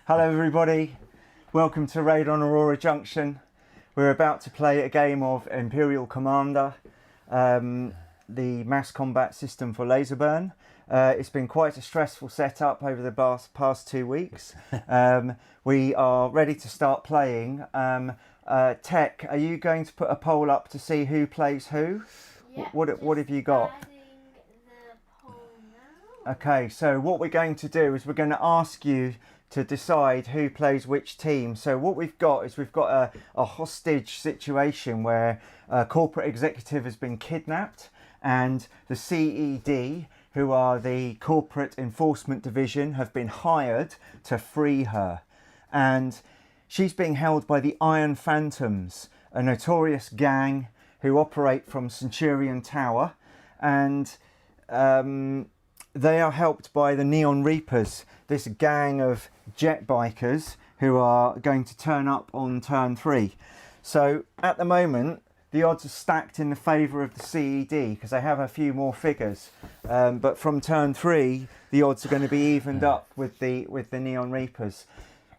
Hello everybody, welcome to Raid on Aurora Junction. We're about to play a game of Imperial Commander, the mass combat system for LaserBurn. It's been quite a stressful setup over the past 2 weeks. We are ready to start playing. Tech, are you going to put a poll up to see who plays who? Yeah, What have you got? The poll now. Okay, so what we're going to do is we're going to ask you to decide who plays which team. So what we've got is we've got a hostage situation where a corporate executive has been kidnapped and the CED, who are the Corporate Enforcement Division, have been hired to free her. And she's being held by the Iron Phantoms, a notorious gang who operate from Centurion Tower. And they are helped by the Neon Reapers, this gang of jet bikers who are going to turn up on turn 3. So at the moment, the odds are stacked in the favour of the CED because they have a few more figures. But from turn 3, the odds are going to be evened up with the Neon Reapers.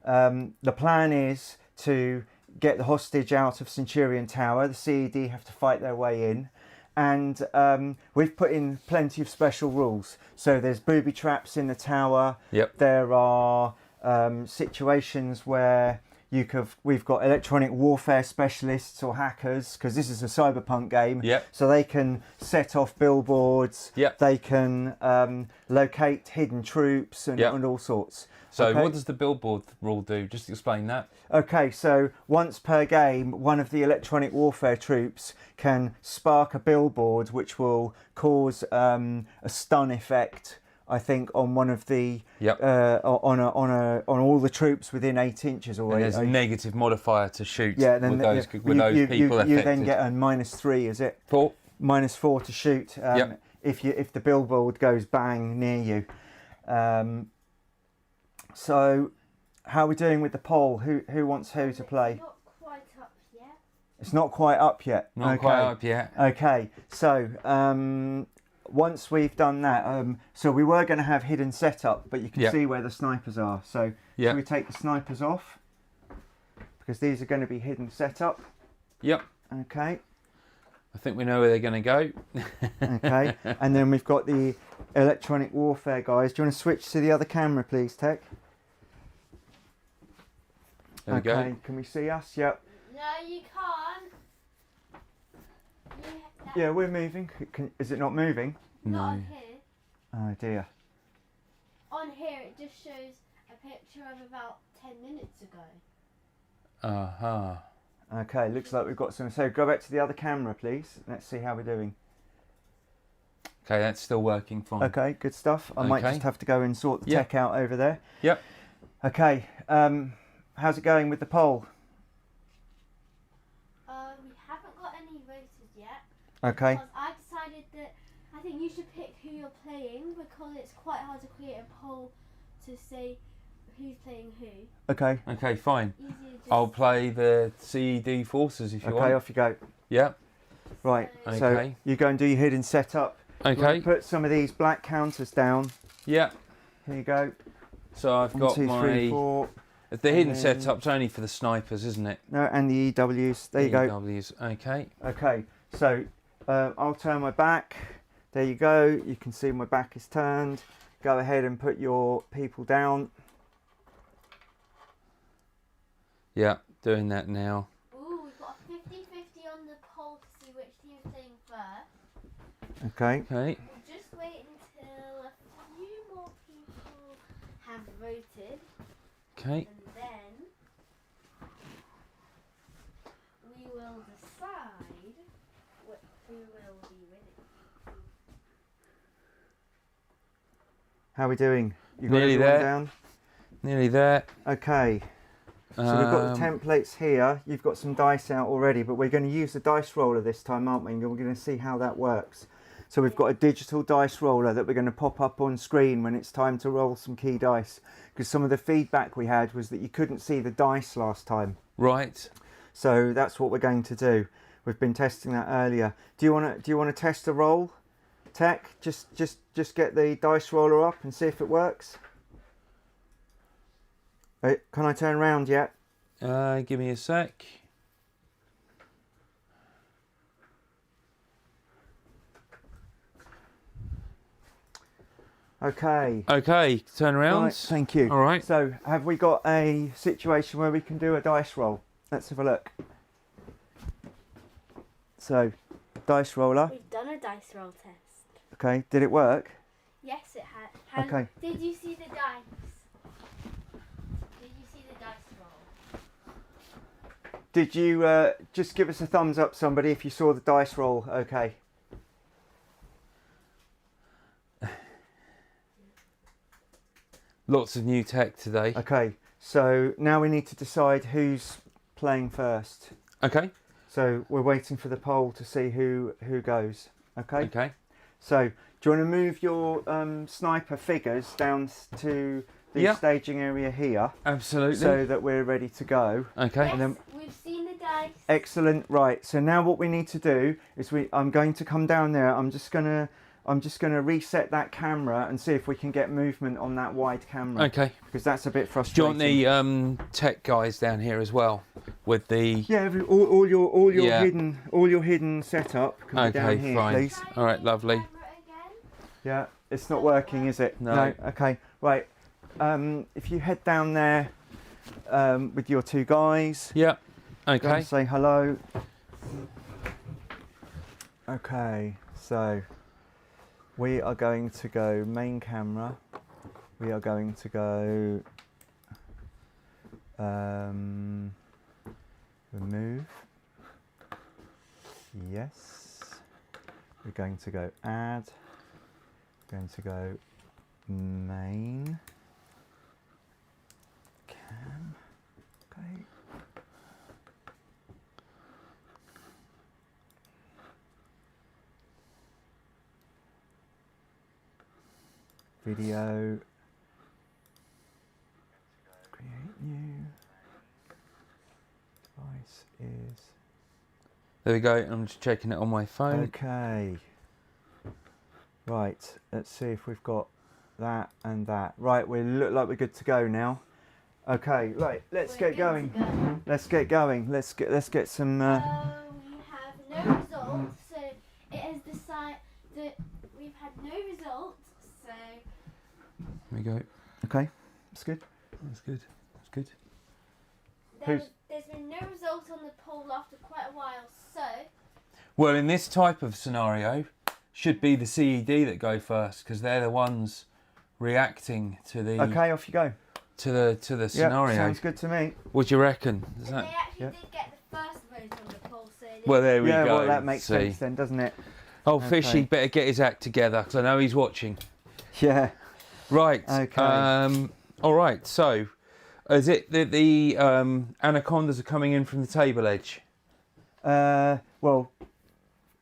The plan is to get the hostage out of Centurion Tower. The CED have to fight their way in. And we've put in plenty of special rules. So there's booby traps in the tower. Yep. There are situations where we've got electronic warfare specialists or hackers, because this is a cyberpunk game. Yep. So they can set off billboards. Yep. They can locate hidden troops and all sorts. So Okay. what does the billboard rule do? Just explain that. Okay, so once per game, one of the electronic warfare troops can spark a billboard which will cause a stun effect, I think, on one of the on all the troops within 8 inches. Or and there's a negative modifier to shoot. Yeah, then with those people affected. you then get a -3, is it? 4. -4 to shoot. If the billboard goes bang near you. So, how are we doing with the poll? Who wants who to play? It's not quite up yet. It's not quite up yet. Not quite up yet. Okay, so once we've done that, so we were going to have hidden setup, but you can see where the snipers are. So should we take the snipers off? Because these are going to be hidden setup. Yep. Okay. I think we know where they're going to go. Okay, and then we've got the electronic warfare guys. Do you want to switch to the other camera, please, Tech? There we okay, go. can we see us? Yep. No, you can't. Yeah, we're moving. Is it not moving? Not No. on here. Oh dear. On here, it just shows a picture of about 10 minutes ago. Uh-huh. Okay, looks like we've got some. So go back to the other camera, please. Let's see how we're doing. Okay, that's still working fine. Okay, good stuff. I might just have to go and sort the tech out over there. Yep. Okay, how's it going with the poll? We haven't got any voters yet. Okay. Because I decided that I think you should pick who you're playing, because it's quite hard to create a poll to say who's playing who. Okay. Okay, fine. Easier just I'll play the CED forces if you want. Okay, off you go. Yep. Right, Okay. so you go and do your hidden setup. Okay. Put some of these black counters down. Yep. Here you go. So I've 1, got 2, my... 3, 4. The hidden and then- setup's only for the snipers, isn't it? No, and the EWs. There you go. EWs. Okay. Okay, so I'll turn my back. There you go. You can see my back is turned. Go ahead and put your people down. Yeah, doing that now. Ooh, we've got a 50-50 on the poll to see which team's playing first. Okay. Okay. We'll just wait until a few more people have voted, Okay. and then we will decide who will be winning. How are we doing? You Nearly everyone there. down? Nearly there. Okay. So we've got the templates here. You've got some dice out already, but we're going to use the dice roller this time, aren't we? And we're going to see how that works. So we've got a digital dice roller that we're going to pop up on screen when it's time to roll some key dice. Because some of the feedback we had was that you couldn't see the dice last time. Right. So that's what we're going to do. We've been testing that earlier. Do you want to test a roll, Tech? Just get the dice roller up and see if it works. Can I turn around yet? Give me a sec. Okay. Okay, turn around. Right, thank you. All right. So, have we got a situation where we can do a dice roll? Let's have a look. So, dice roller. We've done a dice roll test. Okay, did it work? Yes, it had. Okay. Did you see the dice? Did you see the dice roll? Did you just give us a thumbs up, somebody, if you saw the dice roll? Okay. Lots of new tech today. Okay, so now we need to decide who's playing first. Okay. So we're waiting for the poll to see who goes. Okay. Okay. So do you want to move your sniper figures down to the staging area here, Absolutely. so that we're ready to go? Okay. Yes, And then- we've seen the dice. Excellent. Right. So now what we need to do is I'm going to come down there. I'm just gonna reset that camera and see if we can get movement on that wide camera. Okay. Because that's a bit Do you frustrating. want the tech guys down here as well with the? Yeah, all your Yeah. hidden setup can be Okay, down here, fine. please. Try All right, the lovely. camera again. Yeah, it's not working, is it? No. Okay. Right. If you head down there with your two guys, Yeah. go Okay. and say hello. Okay. So we are going to go main camera. We are going to go remove. Yes. We're going to go add. We're going to go main cam. Okay. Video. Create new. Device is. There we go. I'm just checking it on my phone. Okay. Right. Let's see if we've got that and that. Right. We look like we're good to go now. Okay. Right. Let's We're get good going. to go. Let's get going. Let's get some. We have no results, so it has decided that we've had no results. So There we go. Okay. That's good. That's good. That's good. there's been no result on the poll after quite a while. So Well, in this type of scenario, should be the CED that go first because they're the ones reacting to the Okay. Off you go. to the Yeah. scenario. Sounds good to me. What do you reckon? Is they that? actually Yeah. did get the first vote on the poll. So Well, there we Yeah. go. Well, that makes See. sense then, doesn't it? Oh, Okay. Fishy, better get his act together because I know he's watching. Yeah. Right. Okay. All right. So, is it that the anacondas are coming in from the table edge? Well,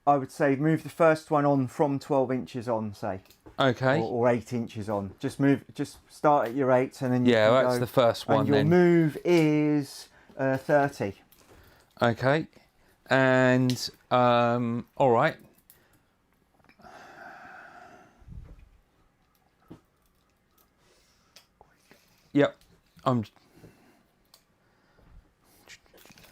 I would say move the first one on from 12 inches on, say, Okay. or 8 inches on. Just start at your 8, and then you Yeah, can that's go. the first one And your then. move is 30. Okay. And all right. Yep.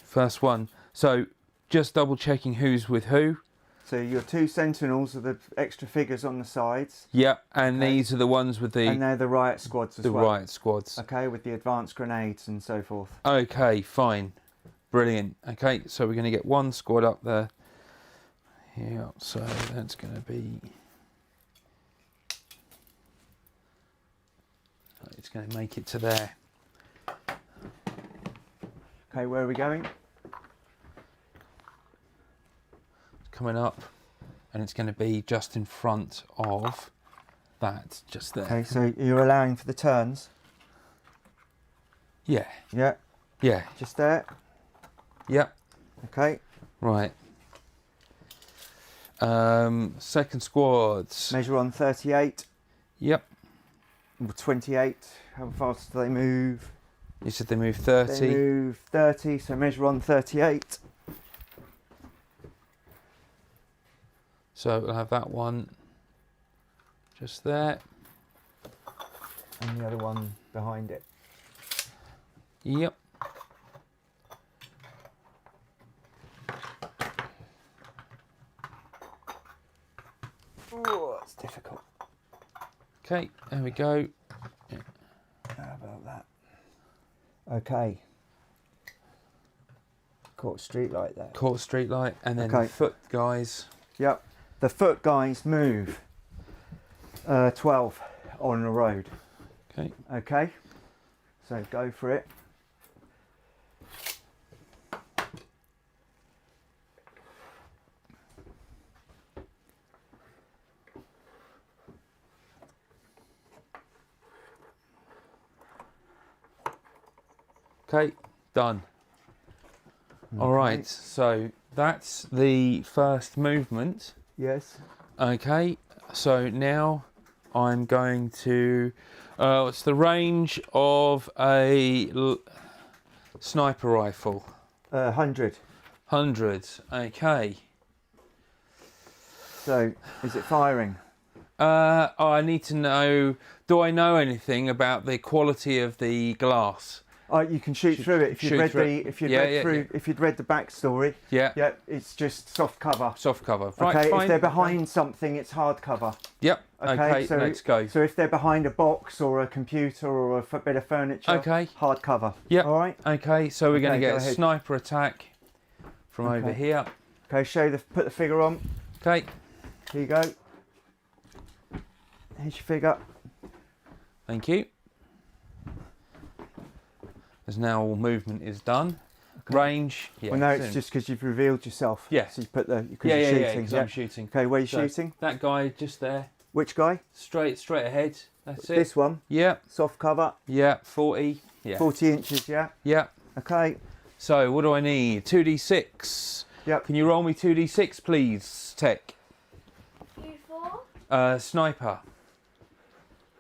First one. So just double checking who's with who. So your 2 sentinels are the extra figures on the sides, Yep. And Okay. these are the ones with and the they're the riot squads as well. riot squads. Okay, with the advanced grenades and so forth. Okay, fine. Brilliant. Okay, so we're going to get one squad up there. Yeah, so that's going to be... It's going to make it to there. Okay, where are we going? It's coming up, and it's going to be just in front of that, just there. Okay, so you're allowing for the turns. Yeah, Yeah, yeah, just there. yep, Okay, right. Second squads. measure on 38, Yep, or 28. How fast do they move? you said they move They 30. move 30, so measure on 38. So we'll have that one just there. And the other one behind it. Yep. Oh, it's difficult. Okay, there we go. How about that? Okay. Caught street light there. Caught street light, and then Okay. the foot guys. Yep. The foot guys move 12 on the road. Okay. Okay. So go for it. Okay, done. All Okay. right, so that's the first movement. Yes. Okay, so now I'm going to. What's the range of a sniper rifle? 100. 100. Okay. So is it firing? I need to know. Do I know anything about the quality of the glass? You can shoot through it if you'd shoot read through the it. if you'd Yeah, read yeah, through yeah. if you'd read the backstory. Yeah. Yeah, it's just soft cover. Soft cover. Right, Okay, fine. if they're behind something, it's hard cover. Yep. Okay, so let's go. So if they're behind a box or a computer or a bit of furniture, Okay. hard cover. Yep. All right. Okay, so we're going to Okay, get go a ahead. sniper attack from over Okay. here. Okay, put the figure on. Okay. Here you go. Here's your figure. Thank you. As now all movement is done. Okay. Range. Yeah. Well, no, soon. it's just because you've revealed yourself. Yeah. So you put the because Yeah, you're yeah, shooting. because I'm shooting. Okay, where are you So, shooting? That guy just there. Which guy? Straight ahead. That's it. This one. Yeah. Soft cover. Yeah. 40. Yeah. 40 inches. Yeah. Yeah. Okay. So what do I need? 2d6. Yep. Can you roll me 2d6, please, Tech? You four. Sniper.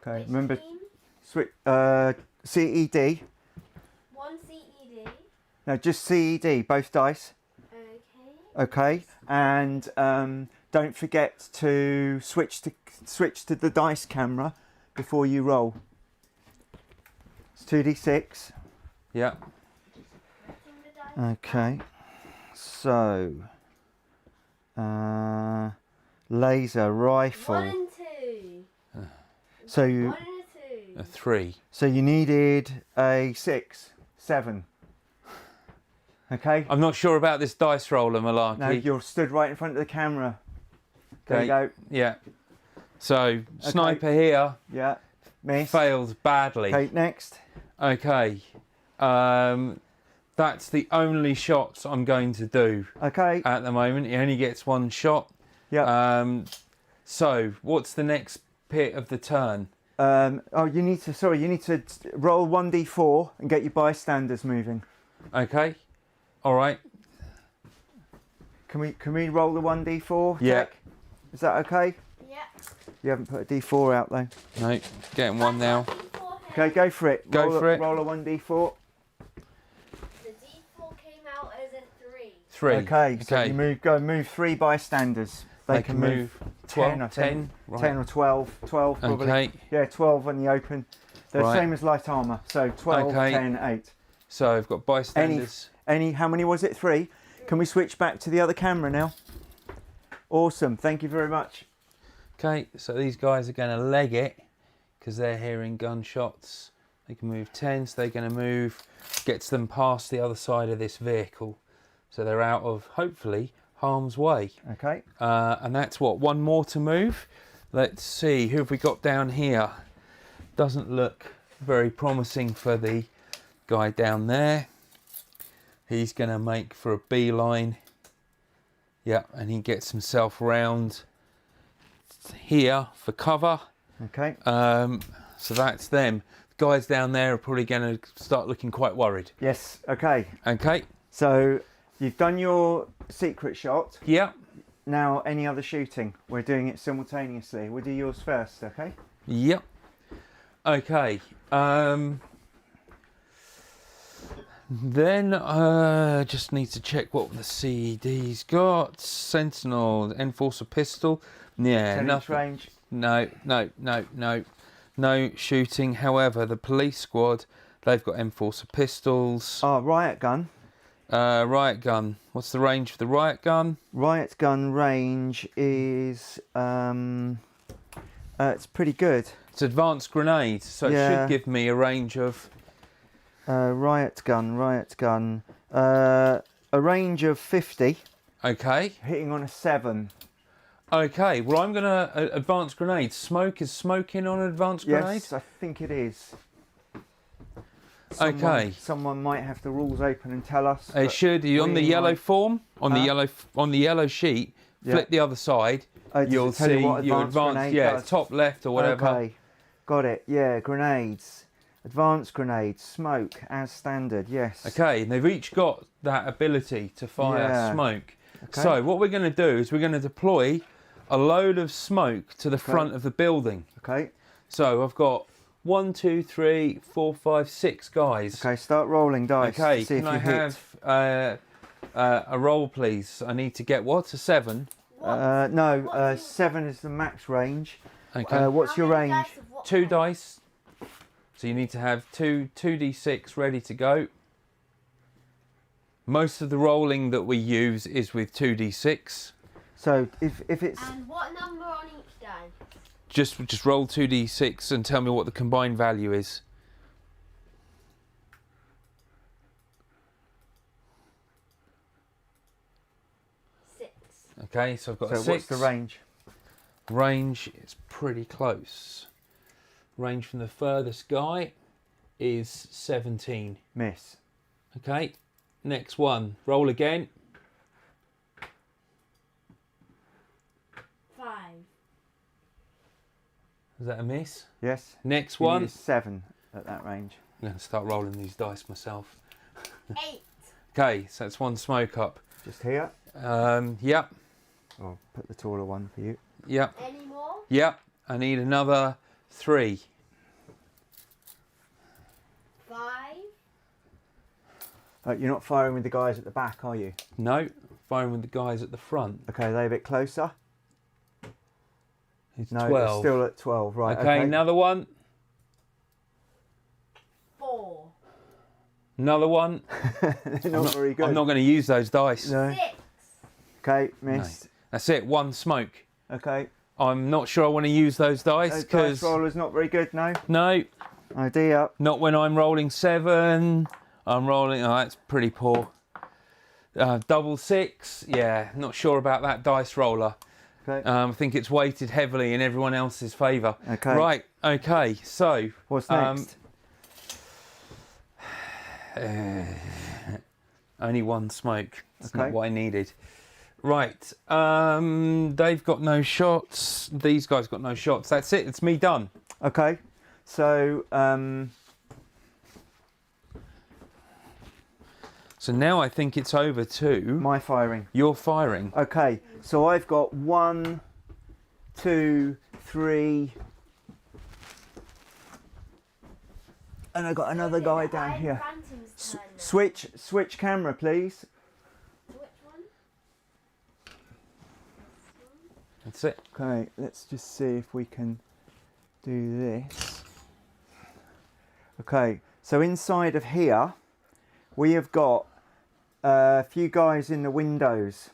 Okay. Which Remember, team? switch. CED. One CED. No, just CED. Both dice. Okay. Okay. And don't forget to switch to the dice camera before you roll. It's 2d6. Yeah. Pressing the dice. Okay. So, laser rifle. 1 and 2. So you 1 and a 2. A 3. so you needed a 6, 7. Okay. I'm not sure about this dice roller malarkey. Now you're stood right in front of the camera. There you Okay. go. Yeah. So sniper here Yeah. Miss. failed badly. Okay. Next. Okay. That's the only shots I'm going to do Okay. at the moment. He only gets one shot. Yeah. So what's the next bit of the turn? You need to roll 1d4 and get your bystanders moving. Okay. All right. Can we roll the 1d4? Yeah. Jack? Is that okay? Yeah. You haven't put a d4 out though. No, getting one now. Okay, go for it. Go for it. Roll a 1d4. The D4 came out as a 3. 3. Okay, so Okay. you move 3 bystanders. They can move 10, 12, I think. 10. Right. 10 or 12. 12 probably. Okay. Yeah, 12 on the open. They're the Right. same as light armour. So 12, Okay. 10, 8. So I've got bystanders. How many was it? 3? Can we switch back to the other camera now? Awesome. Thank you very much. Okay, so these guys are going to leg it because they're hearing gunshots. They can move 10, so they're going to move, gets them past the other side of this vehicle. So they're out of, hopefully, harm's way. Okay. And that's what, one more to move? Let's see, who have we got down here? Doesn't look very promising for the guy down there. He's going to make for a beeline. Yeah, and he gets himself round here for cover. Okay. So that's them. The guys down there are probably going to start looking quite worried. Yes. Okay. Okay. So you've done your secret shot. Yeah. Now, any other shooting? We're doing it simultaneously. We'll do yours first, okay? Yep. Okay. Then just need to check what the CED's got. Sentinel, Enforcer pistol. Yeah, 10-inch nothing. range. No shooting. However, the police squad They've got enforcer pistols. Oh, riot gun. Riot gun. What's the range for the riot gun? Riot gun range is it's pretty good. It's advanced grenade, so it should give me a range of... riot gun. A range of 50. Okay. Hitting on a 7. Okay, well I'm going to... advanced grenade. Smoke, is smoking on an advanced grenade? Yes, I think it is. Someone might have the rules open and tell us. It should. On the yellow form, on the yellow sheet, flip the other side. You'll see your advanced, top left or whatever. Okay, got it. Yeah, grenades, advanced grenades, smoke as standard. Yes. Okay, and they've each got that ability to fire smoke. Okay. So what we're going to do is we're going to deploy a load of smoke to the front of the building. Okay. So I've got 1, 2, 3, 4, 5, 6 guys. Okay, start rolling dice. Okay, to see can if I you hit. have a roll, please? I need to get what? A 7? No, 7 is the max range. Okay. What's your range? 2 dice. So you need to have 2d6 ready to go. Most of the rolling that we use is with 2d6. So if it's And what number on each die? Just roll 2d6 and tell me what the combined value is. Okay, so I've got a 6. What's the range? Range is pretty close. Range from the furthest guy is 17. Miss. Okay, next one. Roll again. 5. Is that a miss? Yes. Next You one. need a 7 at that range. I'm going to start rolling these dice myself. 8. Okay, so that's 1 smoke up. Just here. Yep. I'll put the taller one for you. Yep. Any more? Yep. I need another 3. 5. You're not firing with the guys at the back, are you? No, firing with the guys at the front. Okay, they're a bit closer. It's No, 12. they're still at 12, right? Okay, another one. 4. Another one. They're not very good. I'm not going to use those dice. No. 6. Okay, missed. That's it, 1 smoke. Okay. I'm not sure I want to use those dice Dice because roller's not very good, no? no, Oh dear. not when I'm rolling 7. I'm rolling. Oh, that's pretty poor. Double 6. Yeah, not sure about that dice roller. Okay. I think it's weighted heavily in everyone else's favour. Okay. Right. Okay. So What's next? Only 1 smoke. That's not Okay. what I needed. Right. They've got no shots. These guys got no shots. That's it. It's me done. Okay. So, So now I think it's over to my firing. your firing. Okay. So I've got 1, 2, 3. And I've got another guy down here. Switch camera, please. Which one? That's it. Okay, let's just see if we can do this. Okay, so inside of here, we have got a few guys in the windows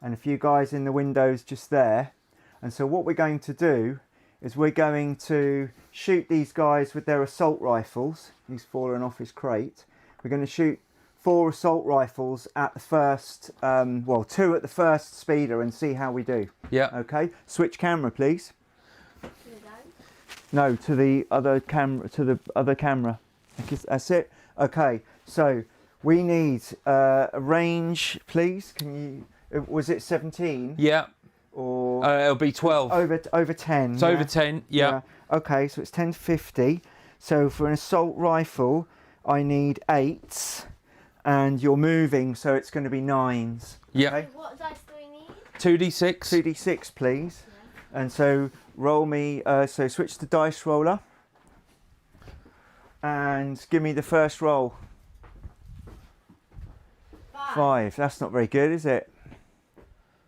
and a few guys in the windows just there. And so what we're going to do is we're going to shoot these guys with their assault rifles. He's fallen off his crate. We're going to shoot 4 assault rifles at the first, 2 at the first speeder and see how we do. Yeah. Okay, switch camera, please. To the guy? No, to the other camera. To the other camera. That's it. Okay, so we need a range, please. Can you? Was it 17? Yeah. Or It'll be 12. over 10. It's over 10. Yeah. Okay, so it's 10 to 50. So for an assault rifle, I need 8s, and you're moving, so it's going to be 9s. Yeah. Okay? What dice do we need? 2d6. 2d6, please. And so roll me. So switch to dice roller, and give me the first roll. 5. That's not very good, is it?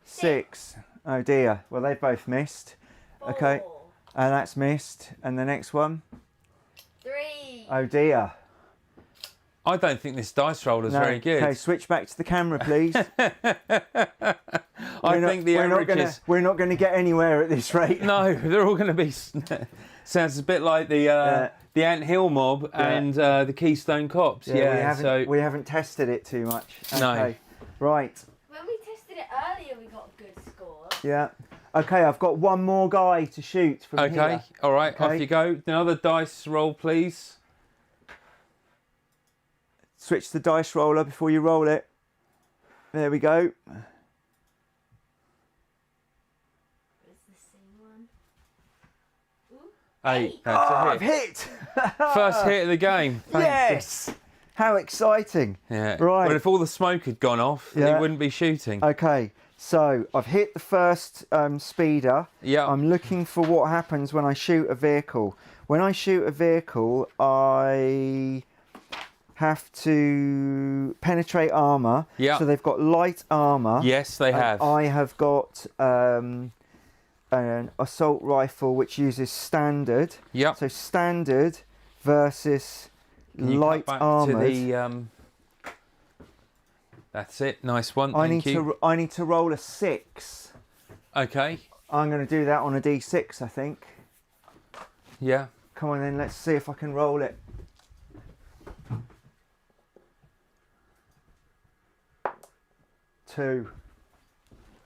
6. Oh dear. Well, they both missed. 4. Okay. And that's missed. And the next one? 3. Oh dear. I don't think this dice roll is very good. Okay, switch back to the camera, please. I think the averages... We're not going to get anywhere at this rate. No, they're all going to be... Sounds a bit like the Ant Hill mob and the Keystone Cops. Yeah, we haven't tested it too much. Okay. No. Right. When we tested it earlier, we got a good score. Yeah. Okay, I've got one more guy to shoot from here. Okay, all right, off you go. Another dice roll, please. Switch the dice roller before you roll it. There we go. It's the same one. Ooh. 8. That's a I've hit. hit! First hit of the game. Yes! How exciting. Yeah. Right. But if all the smoke had gone off, he wouldn't be shooting. Okay, so I've hit the first speeder. Yeah. I'm looking for what happens when I shoot a vehicle. When I shoot a vehicle, I have to penetrate armour. Yeah. So they've got light armour. Yes, they have. I have got an assault rifle which uses standard. Yeah. So standard versus light armoured. That's it. Nice one. I Thank you. need to roll a 6. Okay. I'm going to do that on a D6, I think. Yeah. Come on then, let's see if I can roll it. 2.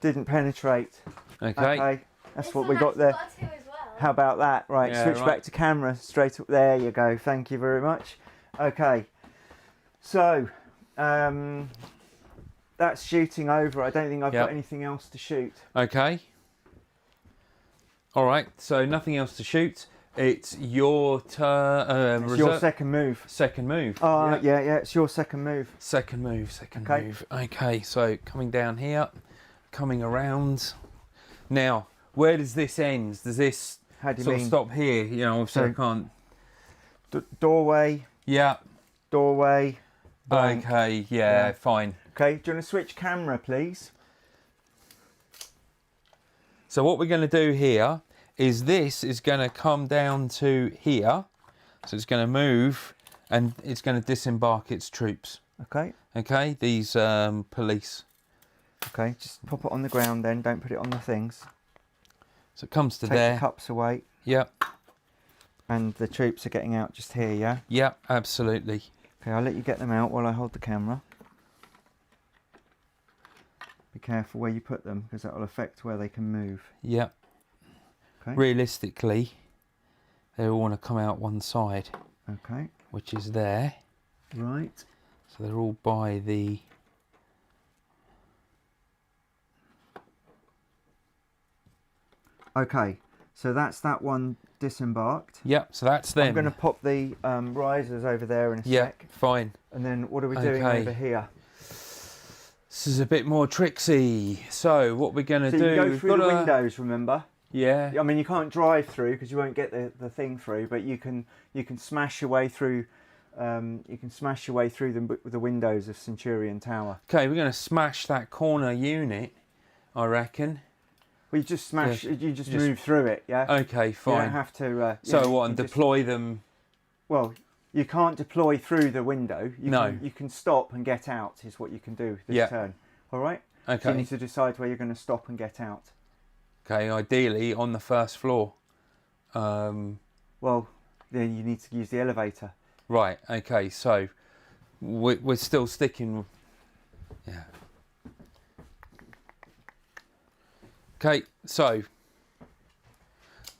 Didn't penetrate. Okay. That's This what one we got actually there. got a 2 as well. How about that? Right, Yeah, switch right. back to camera straight up. There you go. Thank you very much. Okay. So, that's shooting over. I don't think I've got anything else to shoot. Okay. All right. So nothing else to shoot. It's your turn. It's your second move. Second move. Oh, yeah, it's your second move. Second move. Okay. Move. Okay. So coming down here, coming around. Now, where does this end? Does this How do you sort mean? of stop here? You know, obviously I can't. Doorway, Yeah. doorway. Blank. Okay. Yeah. Fine. Okay, do you want to switch camera, please? So what we're going to do here is this is going to come down to here. So it's going to move and it's going to disembark its troops. Okay. Okay, these police. Okay, just pop it on the ground then, don't put it on the things. So it comes to Take there. the cups away. Yep. And the troops are getting out just here, yeah? Yep, absolutely. Okay, I'll let you get them out while I hold the camera. Be careful where you put them because that will affect where they can move. Yep. Okay. Realistically, they all want to come out one side. Okay. Which is there. Right. So they're all by the... Okay, so that's that one disembarked. Yep, so that's them. I'm going to pop the risers over there in a sec. Fine. And then what are we doing over here? This is a bit more tricksy. So what we're going to do... You go through the windows, remember? Yeah. I mean, you can't drive through because you won't get the thing through, but you can smash your way through. You can smash your way through the windows of Centurion Tower. Okay, we're going to smash that corner unit, I reckon. Well, you just smash. You just move through it, yeah. Okay, fine. You don't have to. So what? And deploy them. Well, you can't deploy through the window. You can stop and get out. Is what you can do this turn. All right. Okay. So you need to decide where you're going to stop and get out. Okay, ideally on the first floor. Well, then you need to use the elevator. Right. Okay. So we're still sticking. Yeah. Okay. So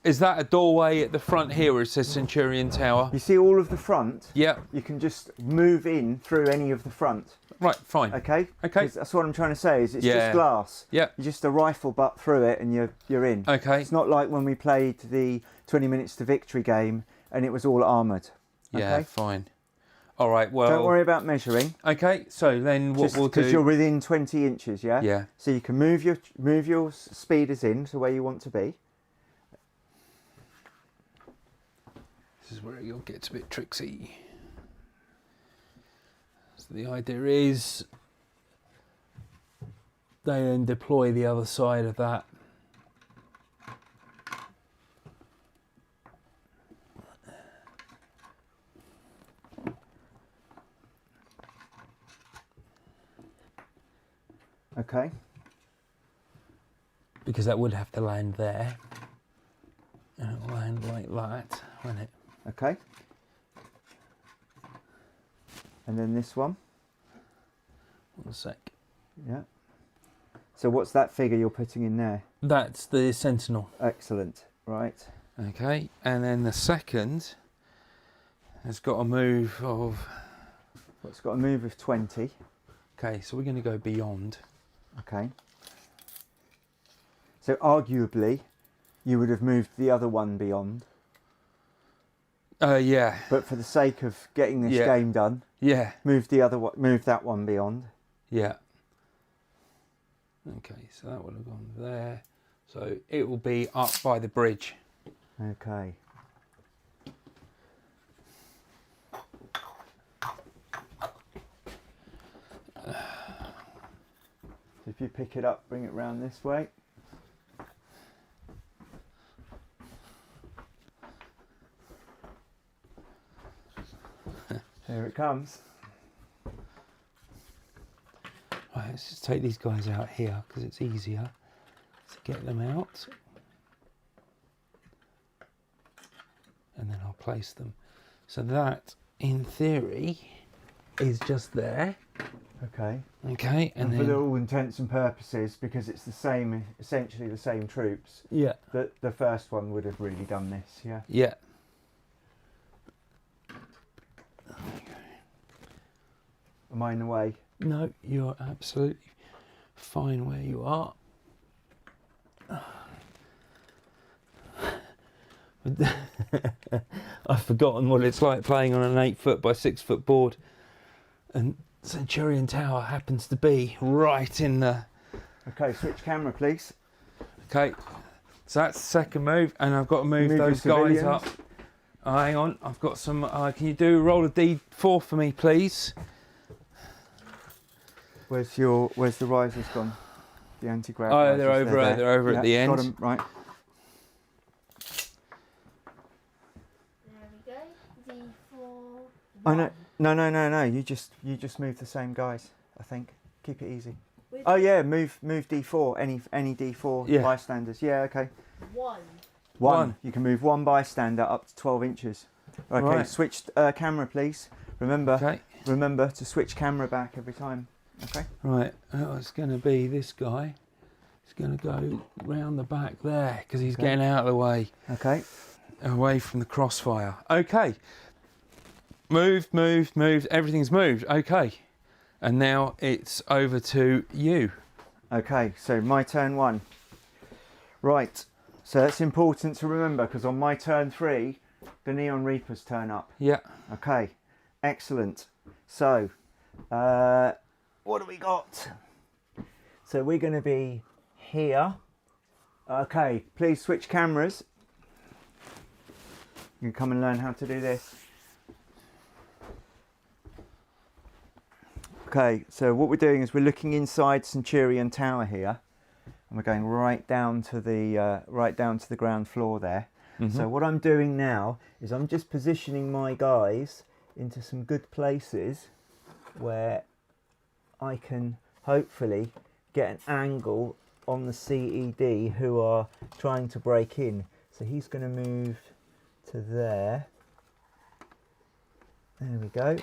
is that a doorway at the front here where it says Centurion Tower? You see all of the front? Yeah. You can just move in through any of the front. Right. Fine. Okay. Okay. That's what I'm trying to say. Is it's just glass. Yeah. You just a rifle butt through it and you're in. Okay. It's not like when we played the 20 Minutes to Victory game and it was all armoured. Yeah. Okay? Fine. All right. Well. Don't worry about measuring. Okay. So then what we'll do? Because you're within 20 inches, yeah. Yeah. So you can move your speeders in to where you want to be. This is where it all gets a bit tricksy. So the idea is they then deploy the other side of that. Okay. Because that would have to land there. And it will land like that, won't it? Okay. And then this one. 1 sec. Yeah. So what's that figure you're putting in there? That's the sentinel. Excellent. Right. Okay, and then the second has got a move of... Well, it's got a move of 20. Okay, so we're going to go beyond. Okay. So arguably, you would have moved the other one beyond. Yeah. But for the sake of getting this Yeah. game done, Yeah. move that one beyond. Yeah. Okay, so that would have gone there. So it will be up by the bridge. Okay. So if you pick it up, bring it round this way. Here it comes. Right, let's just take these guys out here because it's easier to get them out. And then I'll place them. So that, in theory, is just there. Okay. Okay, and And for then... all intents and purposes, because it's the same, essentially the same troops, Yeah. the first one would have really done this, yeah? Yeah. Am I in the way? No, you're absolutely fine where you are. I've forgotten what it's like playing on an 8-foot by 6-foot board, and Centurion Tower happens to be right in the... Okay, switch camera, please. Okay, so that's the second move, and I've got to move Move your those guys civilians. up. Hang on, I've got some... can you do a roll of D4 for me, please? Where's the risers gone? The anti-grav. Oh, risers, they're over there. at the Yeah, end. got 'em, right. There we go. D4. Oh no. You just move the same guys. I think. Keep it easy. With Oh yeah, move D4. Any D4 Yeah. bystanders. Yeah, okay. 1. One. You can move one bystander up to 12 inches. Okay, Right. switch camera, please. Remember to switch camera back every time. Okay. Right, it's going to be this guy. He's going to go round the back there because he's getting out of the way, Okay. away from the crossfire. Okay. Moved. Everything's moved. Okay. And now it's over to you. Okay, so my turn 1. Right, so that's important to remember because on my turn 3, the Neon Reapers turn up. Yeah. Okay, excellent. So, what do we got? So we're going to be here. Okay, please switch cameras. You can come and learn how to do this. Okay, so what we're doing is we're looking inside Centurion Tower here, and we're going right down to the ground floor there. Mm-hmm. So what I'm doing now is I'm just positioning my guys into some good places where I can hopefully get an angle on the CED who are trying to break in. So he's going to move to there. There we go.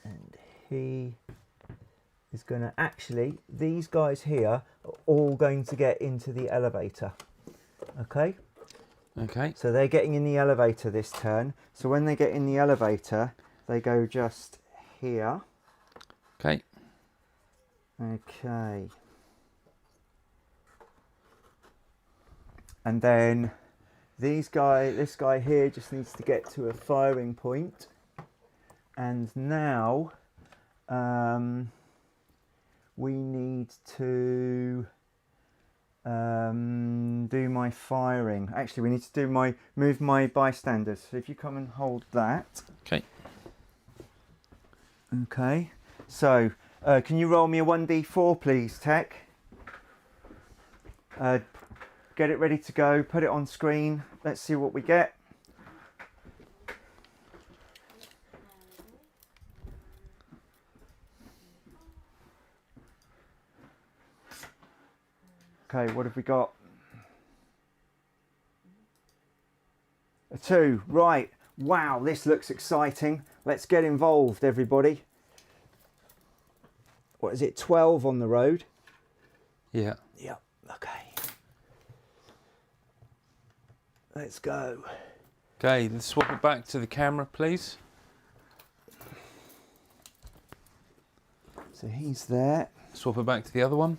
And he is going to these guys here are all going to get into the elevator. Okay? Okay. So they're getting in the elevator this turn. So when they get in the elevator, they go just here. Okay. Okay. And then this guy here just needs to get to a firing point. And now we need to do my firing. Actually, we need to move my bystanders. So if you come and hold that. Okay. Okay. So can you roll me a 1d4, please, Tech? Get it ready to go. Put it on screen. Let's see what we get. Okay, what have we got? A 2. Right. Wow, this looks exciting. Let's get involved, everybody. What is it? 12 on the road. Yeah. Yep. Okay. Let's go. Okay, let's swap it back to the camera, please. So he's there. Swap it back to the other one.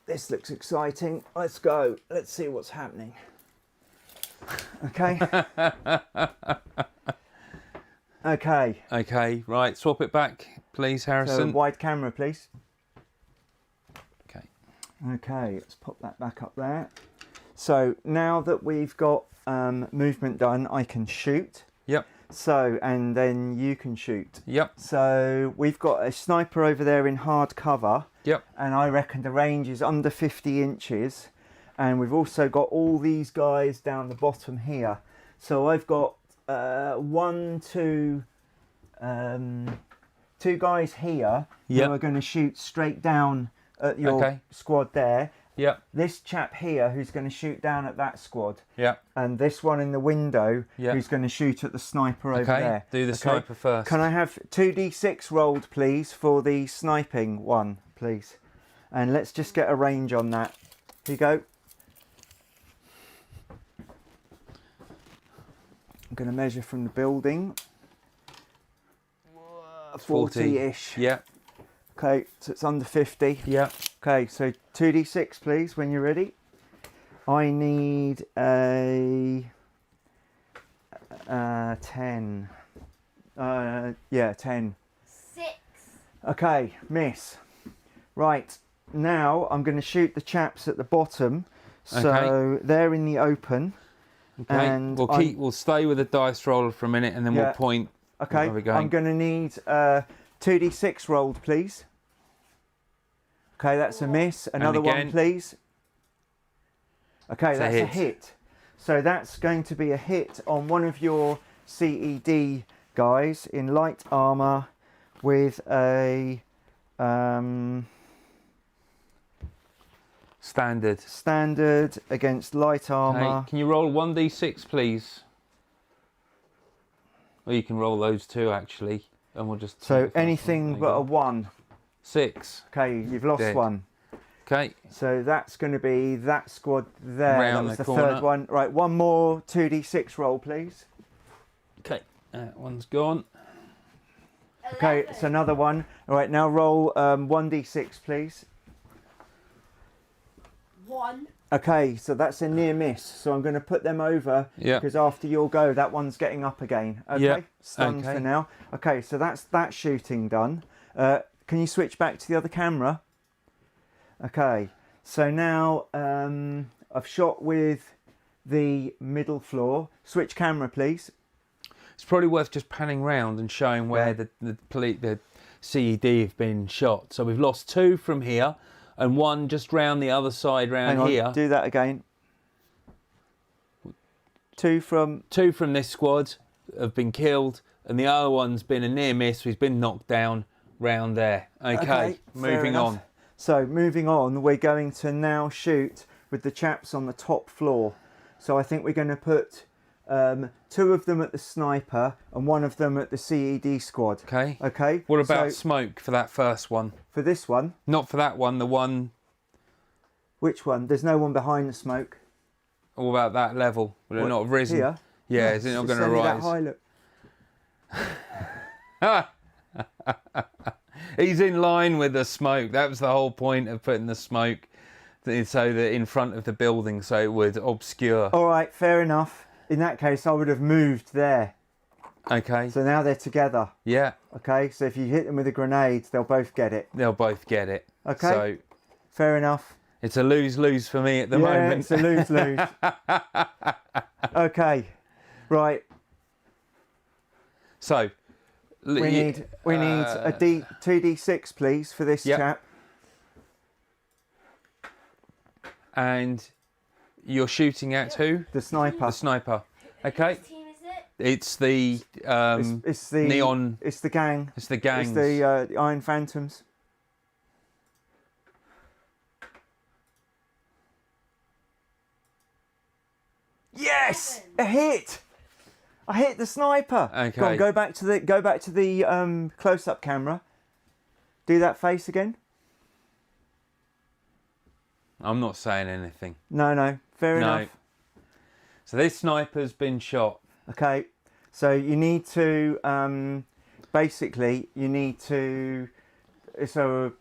This looks exciting. Let's go. Let's see what's happening. Okay. Okay. Okay, right. Swap it back, please, So Harrison. wide camera, please. Okay. Okay, let's pop that back up there. So now that we've got movement done, I can shoot. Yep. So, and then you can shoot. Yep. So we've got a sniper over there in hard cover. Yep. And I reckon the range is under 50 inches. And we've also got all these guys down the bottom here. So I've got two guys here Yep. who are going to shoot straight down at your squad there. Yep. This chap here who's going to shoot down at that squad. Yep. And this one in the window who's going to shoot at the sniper over there. Do the sniper first. Can I have 2d6 rolled, please, for the sniping one, please? And let's just get a range on that. Here you go. I'm going to measure from the building. 40-ish. Yeah. Okay, so it's under 50. Yeah. Okay, so 2d6, please, when you're ready. I need a 10. Yeah, 10. 6. Okay, miss. Right, now I'm going to shoot the chaps at the bottom. So they're in the open. Okay, And we'll stay with the dice roller for a minute and then we'll point. Okay, I'm going to need 2d6 rolled, please. Okay, that's a miss. Another one, please. Okay, that's a hit. So that's going to be a hit on one of your CED guys in light armor with a standard against light armor. Okay. Can you roll 1d6, please? Or you can roll those two actually, and we'll just. So anything but a 1. 6. Okay, you've lost one. Okay. So that's going to be that squad there. Round that was the the corner. third one. Right, one more 2d6 roll, please. Okay, that one's gone. Okay, it's another one. All right, now roll 1d6, please. 1. Okay, so that's a near miss. So I'm going to put them over because after your go, that one's getting up again. Okay, stunned for now. Okay, so that's that shooting done. Can you switch back to the other camera? Okay, so now I've shot with the middle floor. Switch camera, please. It's probably worth just panning round and showing where the CED have been shot. So we've lost 2 from here and 1 just round the other side round here. Do that again. 2 from this squad have been killed and the other one's been a near miss. He's been knocked down round there. Okay, moving on. So moving on, we're going to now shoot with the chaps on the top floor. So I think we're going to put 2 of them at the sniper and 1 of them at the CED squad. Okay. Okay. What about smoke for that first one? For this one? Not for that one, the one... Which one? There's no one behind the smoke. What about that level? Will it not have risen? Here? Yeah, is it not going to rise? That high, look. He's in line with the smoke. That was the whole point of putting the smoke so that in front of the building so it would obscure. All right, fair enough. In that case, I would have moved there. Okay. So now they're together. Yeah. Okay, so if you hit them with a grenade, they'll both get it. They'll both get it. Okay. So fair enough. it's a lose-lose for me at the moment. It's a lose-lose. Okay. Right. So we need a 2d6, please, for this chap. And you're shooting at who? The sniper. The sniper. Okay. Whose team is it? It's the it's the neon. It's the gang. It's the gangs. It's the Iron Phantoms. Yes, a hit. I hit the sniper. Okay. Go on, go back to the close-up camera. Do that face again. I'm not saying anything. No, fair enough. So this sniper's been shot. Okay, so you need to basically you need to. It's an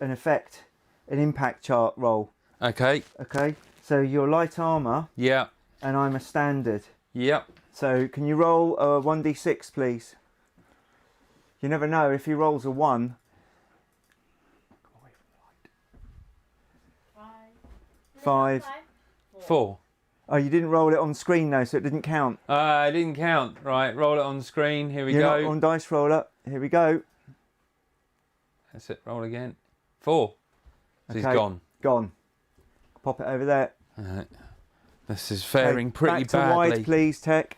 effect, an impact chart roll. Okay. Okay, so you're light armor. Yeah. And I'm a standard. Yep. So can you roll a 1d6, please? You never know if he rolls a 1. Five. 4. Oh, you didn't roll it on screen though, so it didn't count. I didn't count. Right, roll it on screen. Here we You're go. not on dice roller. Here we go. That's it. Roll again. 4. So Okay. he's gone. Gone. Pop it over there. Alright. This is faring Okay, pretty back to badly. wide, please, Tech.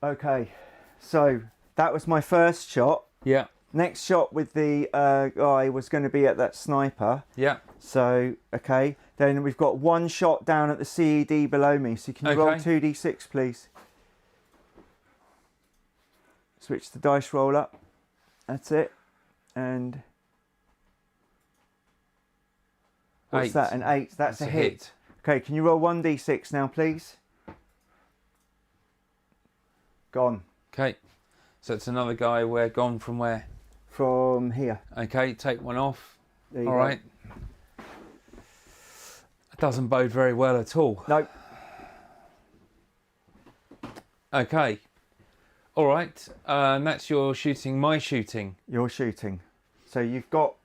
Okay, so that was my first shot. Yeah. Next shot with the guy was going to be at that sniper. Yeah. So, okay. Then we've got one shot down at the CED below me. So can you roll Okay. 2d6, please? Switch the dice roll up. That's it. And what's 8. that? An 8. That's a hit. Okay, can you roll 1d6 now, please? Gone. Okay. So it's another guy where gone from where? From here. Okay, take one off. There you All go. right. It doesn't bode very well at all. Nope. Okay. All right. That's your shooting, my shooting. You're shooting. So you've got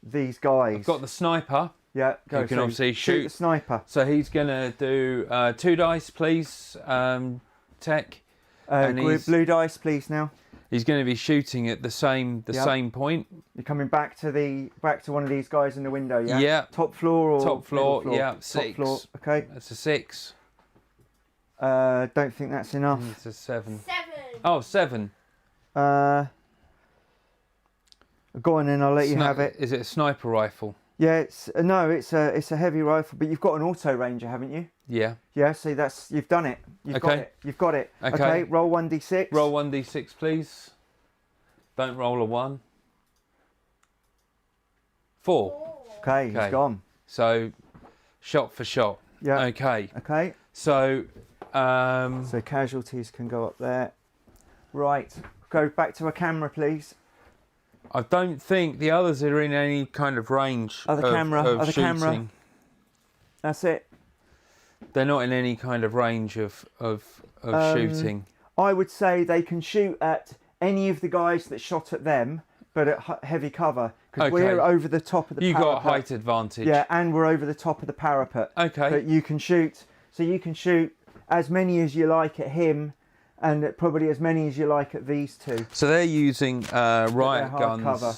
these guys. I've got the sniper. Yeah, go. You can So obviously shoot shoot. the sniper. So he's going to do 2 dice, please, Tech. And he's- Blue dice, please. Now He's going to be shooting at the same point. you're coming back to one of these guys in the window. Yeah. Yeah. Top floor or Top floor, middle floor? yeah, Top 6. floor. Okay. That's a 6. Don't think that's enough. It's a 7. 7. Oh, 7. Go on then. I'll let you have it. Is it a sniper rifle? Yeah. No. It's a heavy rifle, but you've got an auto ranger, haven't you? Yeah. Yeah. See, you've done it. You've got Okay. it. You've got it. Okay. Roll 1d6. Roll 1d6, please. Don't roll a 1. 4. Okay. Okay. He's gone. So, shot for shot. Yeah. Okay. Okay. So, So casualties can go up there. Right. Go back to a camera, please. I don't think the others are in any kind of range Other of camera. shooting. That's it. They're not in any kind of range of shooting. I would say they can shoot at any of the guys that shot at them, but at heavy cover, because Okay. we're over the top of the You parapet. got height advantage. Yeah, and we're over the top of the parapet. Okay. But you can shoot, so you can shoot as many as you like at him, and probably as many as you like at these two. So they're using riot hard guns. cover.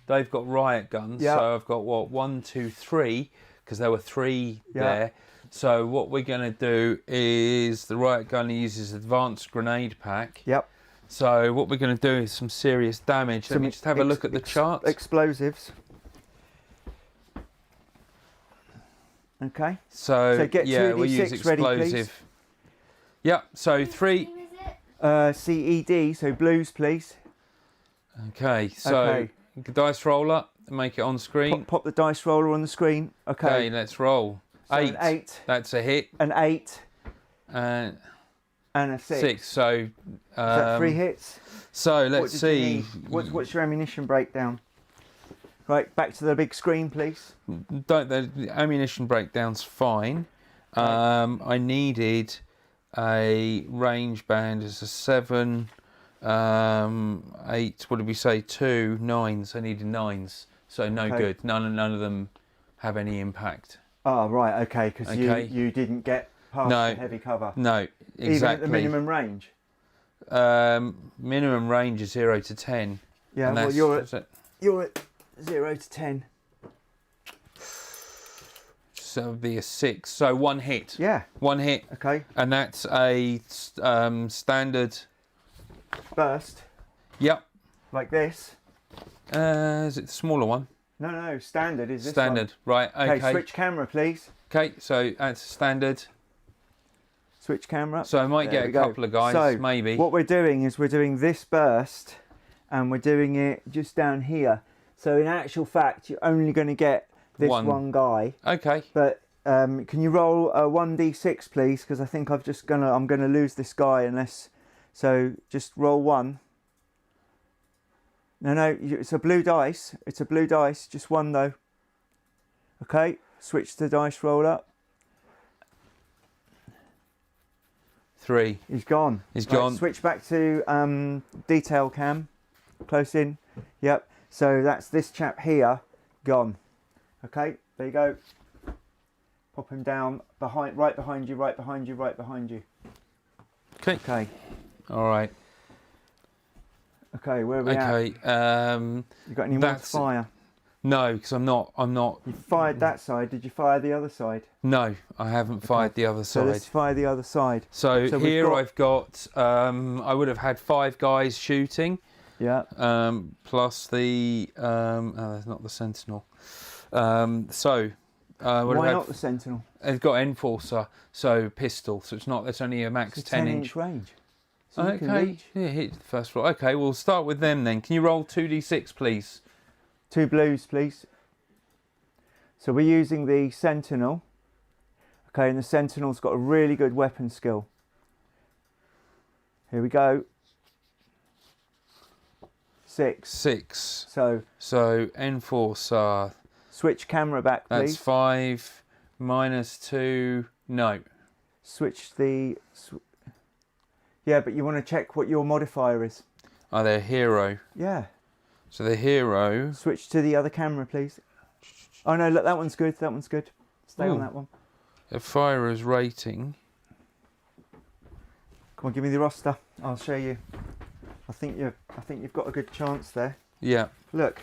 They've got riot guns. Yeah. So I've got 1, 2, 3, because there were 3 Yeah. there. So what we're going to do is the riot gun uses advanced grenade pack. Yep. So what we're going to do is some serious damage. Let me just have a look at the chart. Explosives. Okay. So get yeah, 2d6 we'll use ready, explosive. please. Yep. So 3. CED, so blues, please. Okay. So Okay. dice roller. Make it on screen. Pop the dice roller on the screen. Okay. Okay. Let's roll. So 8. An 8. That's a hit. An 8. And And a 6. 6. So Is that 3 hits? So What let's did you see. need? What's your ammunition breakdown? Right, back to the big screen, please. The ammunition breakdown's fine. Right. I needed a range band as a 7, 8. What did we say? 2 9s. I needed 9s. So no Okay. good. None of them have any impact. Oh, right, okay, because Okay. you didn't get past No. the heavy cover. No, exactly. Even at the minimum range? Minimum range is 0 to 10. Yeah, and well, that's- you're at 0 to 10. So it'll be a 6. So 1 hit. Yeah. 1 hit. Okay. And that's a standard. Burst. Yep. Like this. Is it the smaller one? No, standard is this Standard. Right. one. Okay. Switch camera, please. Okay. So that's standard. Switch camera. So I might There get we a go. couple of guys, So, maybe. what we're doing is we're doing this burst, and we're doing it just down here. So in actual fact, you're only going to get this one guy. Okay. But can you roll a 1d6, please? Because I think I'm gonna lose this guy unless. So just roll 1. No, it's a blue dice. It's a blue dice. Just 1 though. Okay. Switch the dice roller. 3. He's gone. He's Right, gone. Switch back to detail cam. Close in. Yep. So that's this chap here. Gone. Okay. There you go. Pop him down right behind you. Okay. Okay. All right. Okay. Where are we at? Okay. You got any more to fire? No, because I'm not. You fired that side. Did you fire the other side? No, I haven't fired the other So side. let's fire the other side. So we've here I've got. I would have had 5 guys shooting. Yeah. Plus the. Oh, that's not the sentinel. So. Why not the sentinel? It's got enforcer, so pistol. So it's not. It's only a max It's a 10-inch range. So you can Okay. reach. Yeah, hit the first floor. Okay, we'll start with them then. Can you roll 2d6, please? 2 blues, please. So we're using the sentinel. Okay, and the sentinel's got a really good weapon skill. Here we go. 6. 6. So enforcer. switch camera back, That's please. 5 minus 2. No. Switch the. Yeah, but you want to check what your modifier is. Oh, they're hero. Yeah. So the hero. Switch to the other camera, please. Oh no, look, that one's good. Stay on Ooh. that one. A firer's rating. Come on, give me the roster. I'll show you. I think you've got a good chance there. Yeah. Look.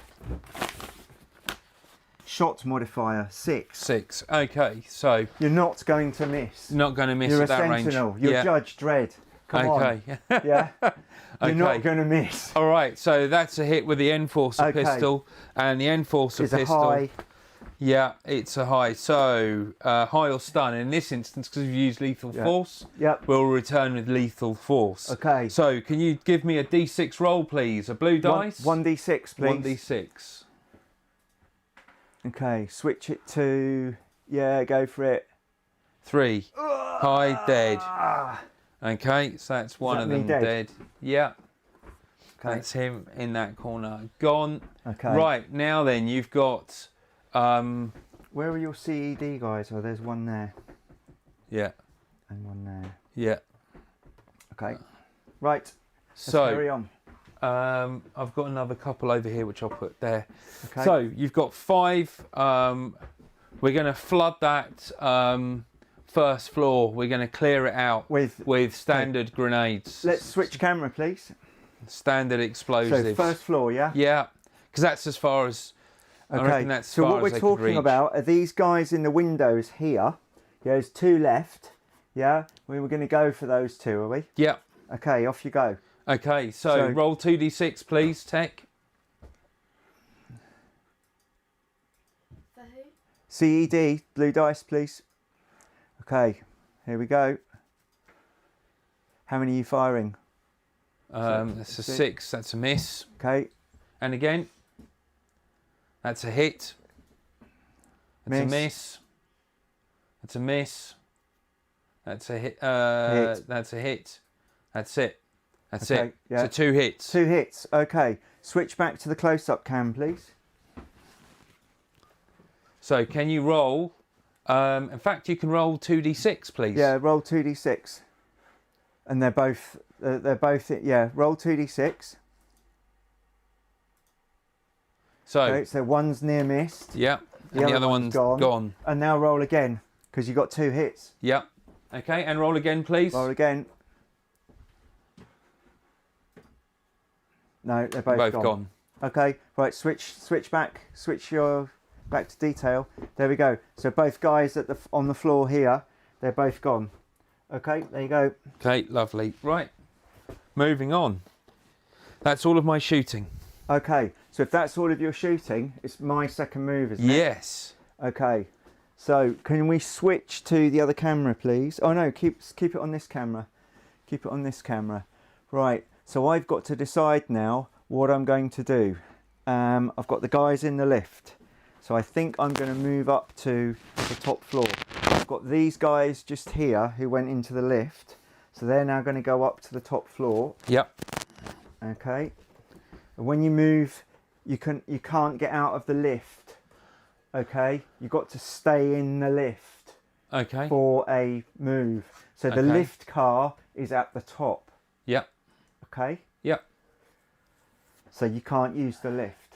Shot modifier 6. 6. Okay, so You're not going to miss. not going to miss You're at a that range. sentinel. You're yeah. Judge Dredd. Come on. Okay. Yeah. You're Okay. not going to miss. All right, so that's a hit with the enforcer Okay. pistol, and the enforcer It's a pistol. high. Yeah, it's a high. So high or stun. In this instance, because we've used lethal Yeah. force, Yep. we'll return with lethal force. Okay. So can you give me a d6 roll, please? A blue dice. 1d6, please. 1d6. Okay. Switch it to. Yeah, go for it. 3. High, dead. Okay, so that's one that of me them dead? dead. Yeah, Okay. that's him in that corner. Gone. Okay. Right, now then, you've got... Where are your CED guys? Oh, there's one there yeah, and one there. yeah. Okay. Right. Let's carry So, on. I've got another couple over here, which I'll put there. Okay. So, you've got 5. We're going to flood that first floor. We're going to clear it out with standard grenades. Let's switch camera, please. Standard explosives. So first floor, yeah. Yeah, because that's as far as... I reckon Okay. that's So far what as we're they could talking reach. about are these guys in the windows here. Yeah, there's 2 left. Yeah. We were going to go for those 2, are we? Yeah. Okay. Off you go. Okay, so roll 2d6, please, Tech. For who? CED, blue dice, please. Okay. Here we go. How many are you firing? That's a 6. That's a miss. Okay. And again, that's a hit. That's a miss. That's a miss. That's a hit. Hit. That's a hit. That's it. That's Okay, it. yeah. So 2 hits. 2 hits. Okay. Switch back to the close-up cam, please. So can you roll? In fact, you can roll 2d6, please. Yeah. Roll 2d6. And they're both. Yeah. Roll 2d6. So Okay, so one's near missed. yeah, and the other one's gone. And now roll again because you got 2 hits. Yeah. Okay, and roll again, please. Roll again. No, they're both Both gone. Okay, right. Switch back. Switch your back to detail. There we go. So both guys on the floor here, they're both gone. Okay, there you go. Okay, lovely. Right, moving on. That's all of my shooting. Okay, so if that's all of your shooting, it's my second move, isn't it? Yes. Okay, so can we switch to the other camera, please? Oh no, keep it on this camera. Keep it on this camera. Right, so I've got to decide now what I'm going to do. I've got the guys in the lift, so I think I'm going to move up to the top floor. I've got these guys just here who went into the lift, so they're now going to go up to the top floor. Yep. Okay. When you move, you can't get out of the lift. Okay, you've got to stay in the lift. Okay. For a move. So the lift car is at the top. Yep. Okay. Yep. So you can't use the lift.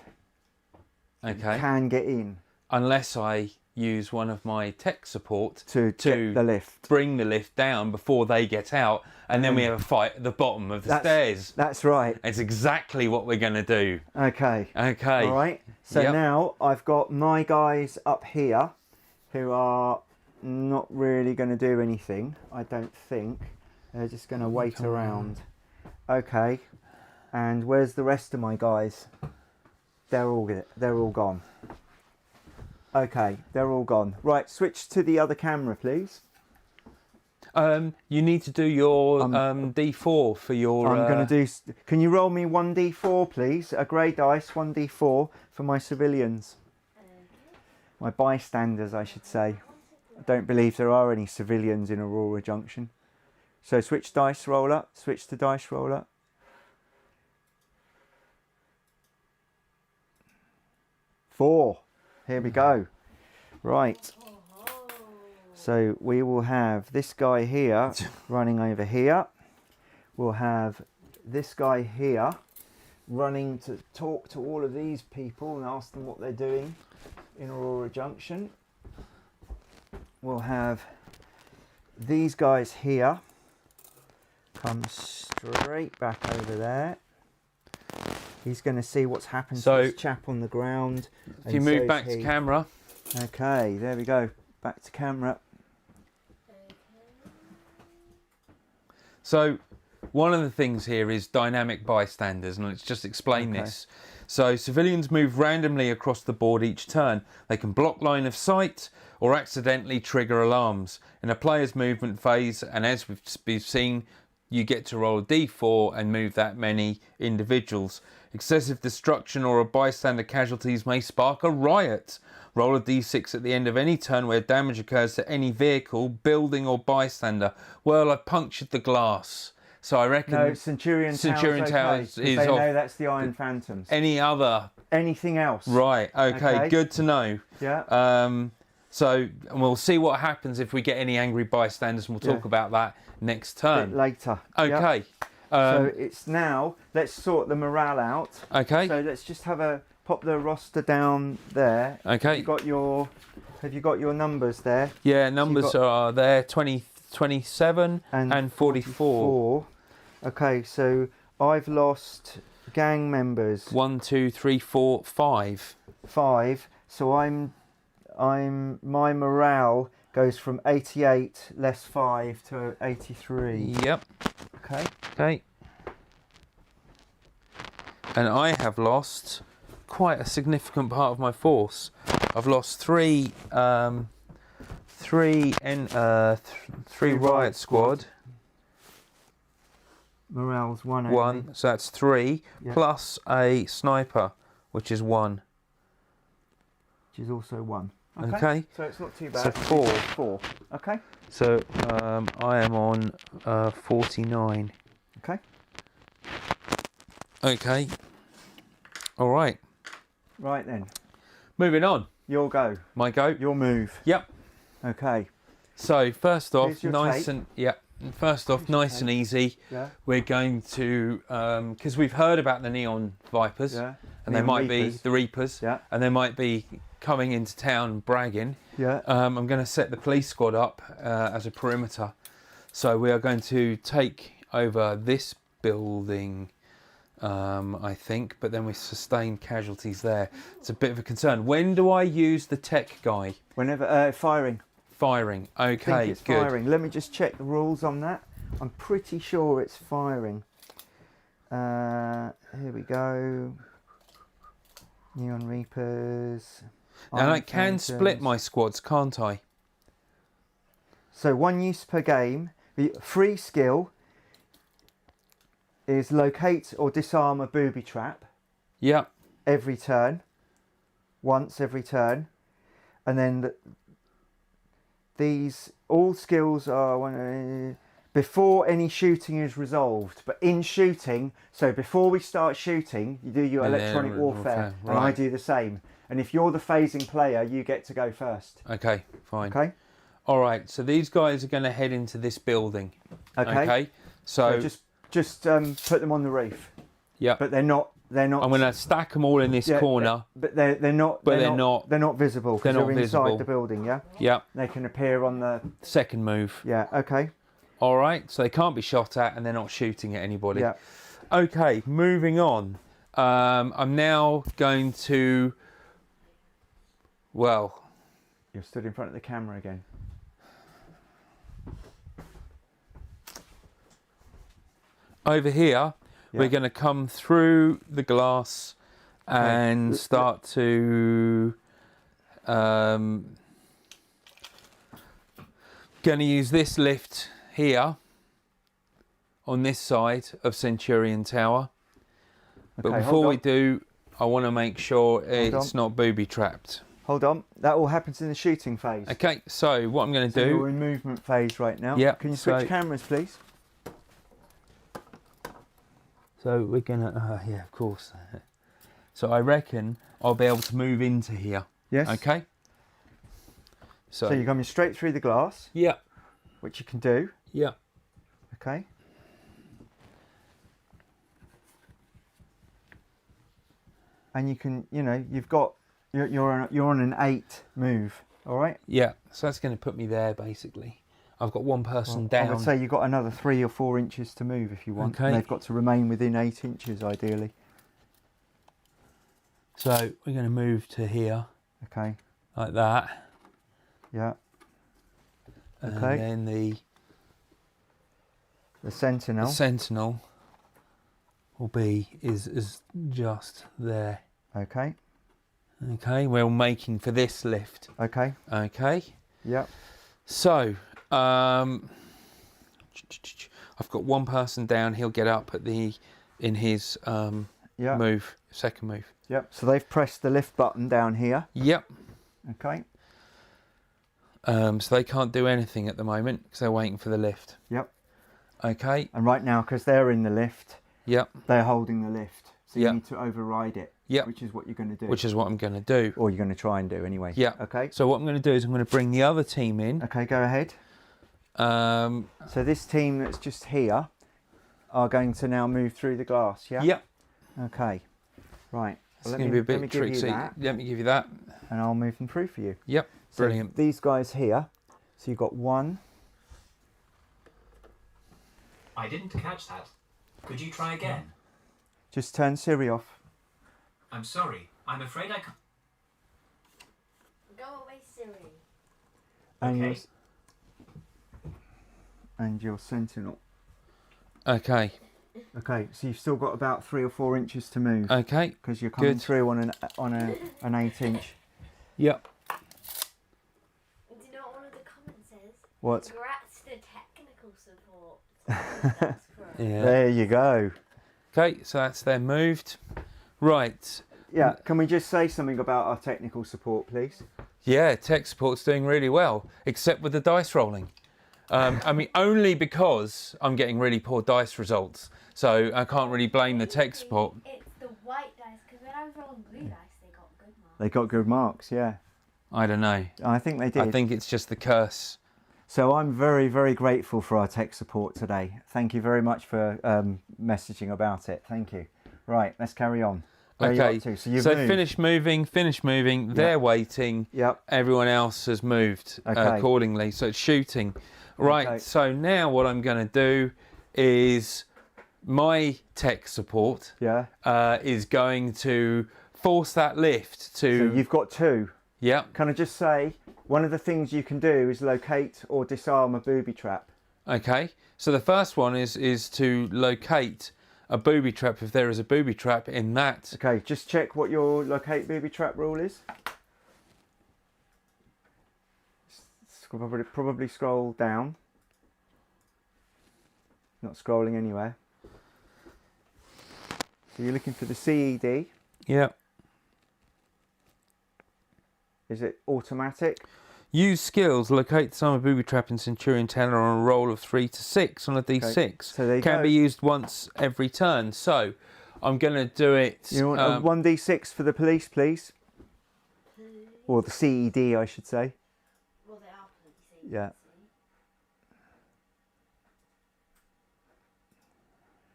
Okay. You can get in. Unless I use one of my tech support to get the lift. Bring the lift down before they get out, and then we have a fight at the bottom of the stairs. That's right. It's exactly what we're going to do. Okay. Okay. All right. So now I've got my guys up here who are not really going to do anything, I don't think. They're just going to wait around. Okay. And where's the rest of my guys? They're all gone. Okay, they're all gone. Right, switch to the other camera, please. You need to do your D4 for your... I'm going to do... Can you roll me 1d4, please? A grey dice, 1d4 for my civilians. My bystanders, I should say. I don't believe there are any civilians in Aurora Junction. So switch dice roller, switch to dice roller. Four. Here we go. Right. So we will have this guy here running over here. We'll have this guy here running to talk to all of these people and ask them what they're doing in Aurora Junction. We'll have these guys here come straight back over there. He's going to see what's happened to this chap on the ground. If you move back to camera. Okay, there we go. Back to camera. So one of the things here is dynamic bystanders, and let's just explain this. So civilians move randomly across the board each turn. They can block line of sight or accidentally trigger alarms. In a player's movement phase, and as we've seen, you get to roll a d4 and move that many individuals. Excessive destruction or a bystander casualties may spark a riot. Roll a d6 at the end of any turn where damage occurs to any vehicle, building or bystander. Well, I punctured the glass. So I reckon... No, Centurion Tower is they off. Know that's the Iron Phantoms. Anything else? Right, okay, good to know. Yeah. So we'll see what happens if we get any angry bystanders, and we'll talk about that next turn. A bit later. Okay. Yep. So it's now, let's sort the morale out. Okay. So let's just pop the roster down there. Okay. Have you got your numbers there? Yeah, numbers are there, 27 and 44. Okay, so I've lost gang members. 1, 2, 3, 4, 5. 5. So my morale goes from 88 less 5 to 83. Yep. Okay. Okay. And I have lost quite a significant part of my force. I've lost three riot squad. Morale's 1. 1, so that's 3, plus a sniper, which is 1. Which is also 1. Okay. So it's not too bad. So 4. 4. Okay. So I am on 49. Okay. Okay. All right. Right then. Moving on. Your go. My go. Your move. Yep. Okay. So first off, nice tape. and easy. Yeah. We're going to because we've heard about the Neon Vipers, and they might be the Reapers, and they might be coming into town bragging. Yeah. I'm going to set the police squad up as a perimeter. So we are going to take over this building. I think, but then we sustained casualties there. It's a bit of a concern. When do I use the tech guy? Whenever firing. Firing. I think Okay, it's good. firing. Let me just check the rules on that. I'm pretty sure it's firing. Here we go. Neon Reapers. And Iron I can Phantoms. split my squads, can't I? So 1 use per game. The free skill is locate or disarm a booby trap Yeah. every turn. Once every turn. And then these all skills are before any shooting is resolved. But in shooting, so before we start shooting, you do your And electronic then warfare, and I right. do the same. And if you're the phasing player, you get to go first. Okay, fine. Okay. All right, so these guys are going to head into this building. Okay. So just put them on the roof. yeah, But they're not. I'm going to stack them all in this corner. But they're not. But they're not visible. 'Cause they're not inside visible. the building. Yeah. Yeah, They can appear on the. second move. Yeah. Okay. All right, so they can't be shot at and they're not shooting at anybody. Yeah. Okay, moving on. I'm now going to, well, You're stood in front of the camera again. over here, we're going to come through the glass and start to going to use this lift here on this side of Centurion Tower. But Okay, before we do, I want to make sure it's not booby trapped. Hold on. That all happens in the shooting phase. Okay, so what I'm going to So do... you're in movement phase right now. Yeah, Can you switch so- cameras, please? So we're going to... yeah, of course. So I reckon I'll be able to move into here. Yes. Okay? So you're coming straight through the glass, Yeah, which you can do. yeah. Okay. And you can, you've got, you're on an 8 move. All right. Yeah, so that's going to put me there, basically. I've got one person down. I would say you've got another 3 or 4 inches to move if you want. Okay. And they've got to remain within 8 inches, ideally. So we're going to move to here, Okay. like that. Yeah. And Okay. then the Sentinel. Sentinel is just there. Okay. Okay, we're making for this lift. Okay. Okay. Yeah. So, I've got one person down. He'll get up at in his Yeah. move, second move. Yep. So they've pressed the lift button down here. Yep. Okay. So they can't do anything at the moment because they're waiting for the lift. Yep. Okay. And right now, because they're in the lift, Yep. they're holding the lift. So you Yep. need to override it. Yep. Which is what you're going to do. Which is what I'm going to do. Or you're going to try and do anyway. Yeah. Okay. So what I'm going to do is I'm going to bring the other team in. Okay, go ahead. Um, So this team that's just here are going to now move through the glass, yeah? Yep. Okay. Right. It's Well, going to be a let me bit give you tricksy. that, Let me give you that. and I'll move them through for you. Yep. So Brilliant. these guys here. So you've got 1. I didn't catch that. Could you try again? Just turn Siri off. I'm sorry. I'm afraid I can't. Go away, Siri. And Okay. your Sentinel. Okay. Okay, so you've still got about 3 or 4 inches to move. Okay. Because you're coming Good. through on an 8 inch. Yep. Do you know what one of the comments says? What? Congrats to technical support. That's correct. Yeah. There you go. Okay. So that's them moved. Right. Yeah, can we just say something about our technical support, please? Yeah. Tech support's doing really well, except with the dice rolling. I mean, only because I'm getting really poor dice results. So I can't really blame the tech support. It's the white dice, because when I was rolling blue dice, they got good marks. They got good marks, yeah. I don't know. I think they did. I think it's just the curse. So I'm very, very grateful for our tech support today. Thank you very much for messaging about it. Thank you. Right, let's carry on. Where are you Okay. up to? So you've So moved. finish moving. They're waiting. Yep. Everyone else has moved Okay. accordingly. So it's shooting. Right. Okay. So now what I'm going to do is my tech support Yeah. is going to force that lift to. So you've got 2. Yeah. Can I just say, one of the things you can do is locate or disarm a booby trap. Okay. So the first one is to locate a booby trap if there is a booby trap in that. Okay, just check what your locate booby trap rule is. Probably scroll down. Not scrolling anywhere. So you're looking for the CED. Yeah. Is it automatic? Use skills, locate some of booby trap in Centurion Tower on a roll of 3 to 6 on a D6. Okay, so there you Can go. be used once every turn. So I'm going to do it. You want a 1d6 for the police, please? Or the CED, I should say. Well, they are police. Yeah.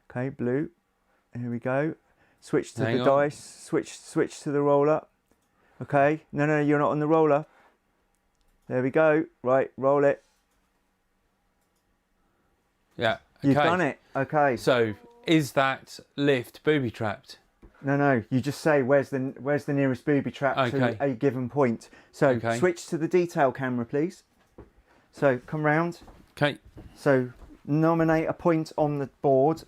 Okay, blue. Here we go. Switch to Hang the on. dice. Switch to the roller. Okay. No, you're not on the roller. There we go. Right, roll it. Yeah. Okay. You've done it. Okay. So is that lift booby trapped? No. You just say where's the nearest booby trap Okay. to a given point. So Okay. switch to the detail camera, please. So come round. Okay. So nominate a point on the board.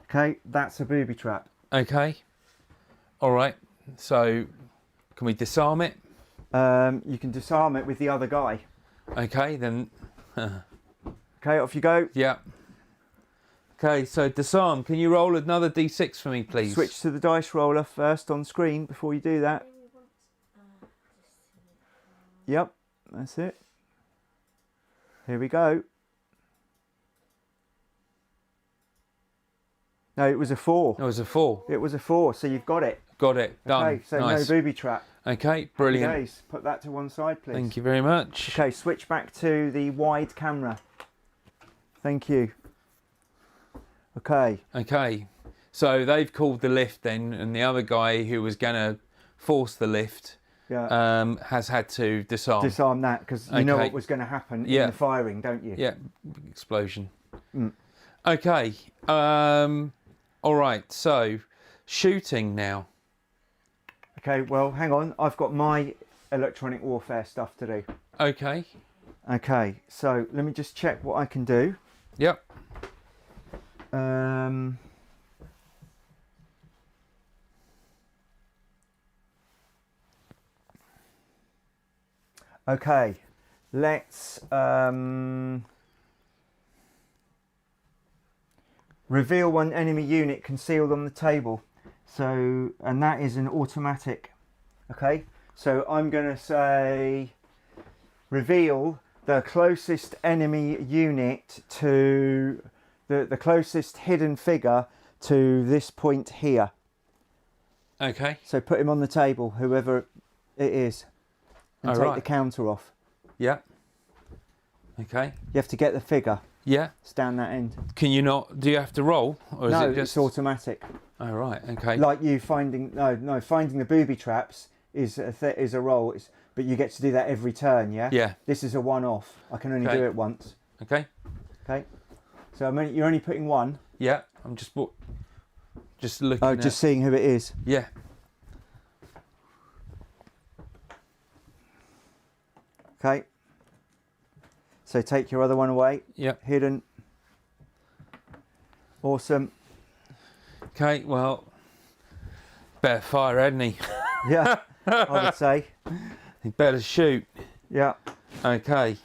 Okay, that's a booby trap. Okay. All right. So can we disarm it? You can disarm it with the other guy. Okay, then. Okay, off you go. Yeah. Okay, so disarm. Can you roll another D6 for me, please? Switch to the dice roller first on screen before you do that. Yep, that's it. Here we go. No, it was a 4. It was a 4. It was a 4, so you've got it. Got it. Done. Okay, so Nice. no booby trap. Okay, brilliant. Days. Put that to one side, please. Thank you very much. Okay, switch back to the wide camera. Thank you. Okay. Okay, so they've called the lift then, and the other guy who was going to force the lift Yeah. has had to disarm. Disarm that because you know Okay. what was going to happen Yeah. in the firing, don't you? Yeah, explosion. Mm. Okay, all right, so shooting now. Okay, well, hang on. I've got my electronic warfare stuff to do. Okay, Okay, so let me just check what I can do. yep, Okay, let's reveal one enemy unit concealed on the table. So, and that is an automatic. Okay, so I'm going to say reveal the closest enemy unit to the closest hidden figure to this point here. okay, So put him on the table, whoever it is, and Oh, take right. the counter off. yeah, okay, You have to get the figure. yeah. It's down that end. Can you not? Do you have to roll, or is No, it just? it's automatic. Oh right, okay. Like you finding finding the booby traps is a roll. But you get to do that every turn. Yeah. Yeah. This is a one-off. I can only Okay. do it once. Okay. Okay. So you're only putting one. Yeah, I'm just looking. Oh, at, just seeing who it is. yeah. Okay. So take your other one away. Yep. Hidden. Awesome. Okay. Well, better fire, hadn't he? Yeah. I would say. He better shoot. Yeah. Okay.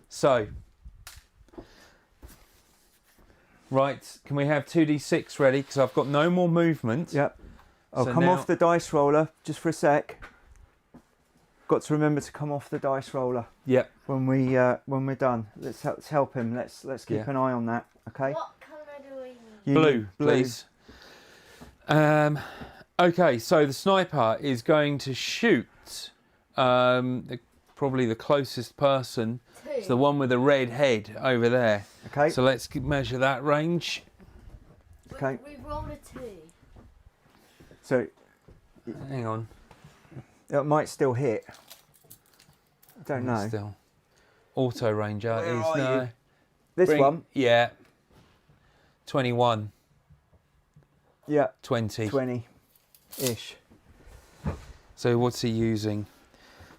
So. Right. Can we have 2d6 ready? Because I've got no more movement. Yep. Oh, So come now- off the dice roller just for a sec. Got to remember to come off the dice roller Yep. when we're done. Let's help him. Let's keep Yeah. an eye on that. Okay. What colour do we need? You Blue, need please. Okay, so the sniper is going to shoot probably the closest person. It's the one with the red head over there. Okay. So let's measure that range. Okay. We've rolled a 2. So Hang on. it might still hit. I don't know. Still. Auto ranger Where is are no. This Bring- one. Yeah. 21. Yeah. 20. 20-ish. So what's he using?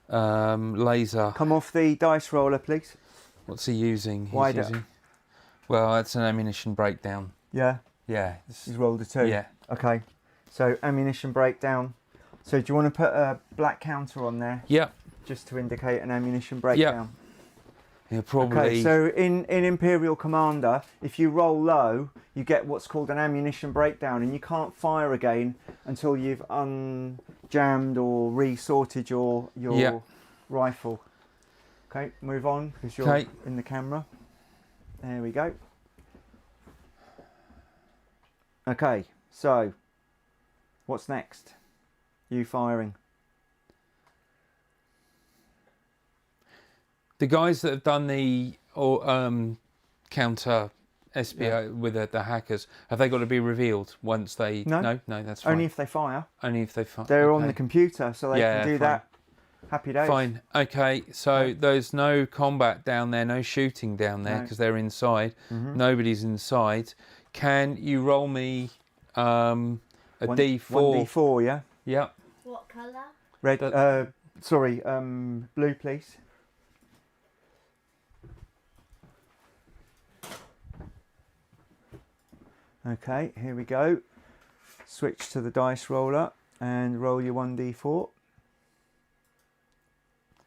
Laser. Come off the dice roller, please. What's he using? Wide up. Well, that's an ammunition breakdown. Yeah. Yeah. He's rolled a 2. Yeah. Okay. So ammunition breakdown. So do you want to put a black counter on there? Yep. Just to indicate an ammunition breakdown. Yeah, probably. Okay, so in Imperial Commander, if you roll low, you get what's called an ammunition breakdown, and you can't fire again until you've unjammed or resorted your rifle. Okay, move on, because you're in the camera. There we go. Okay, so what's next? You firing. The guys that have done the counter SPO with the hackers, have they got to be revealed once they... No, that's fine. Only if they fire. Only if they fire. They're on the computer, so they can do that. Happy days. Fine. Okay, so there's no combat down there, no shooting down there, because they're inside. Nobody's inside. Can you roll me a D4? 1D4, yeah? Yep. What colour? Red, blue, please. Okay, here we go. Switch to the dice roller and roll your 1D4.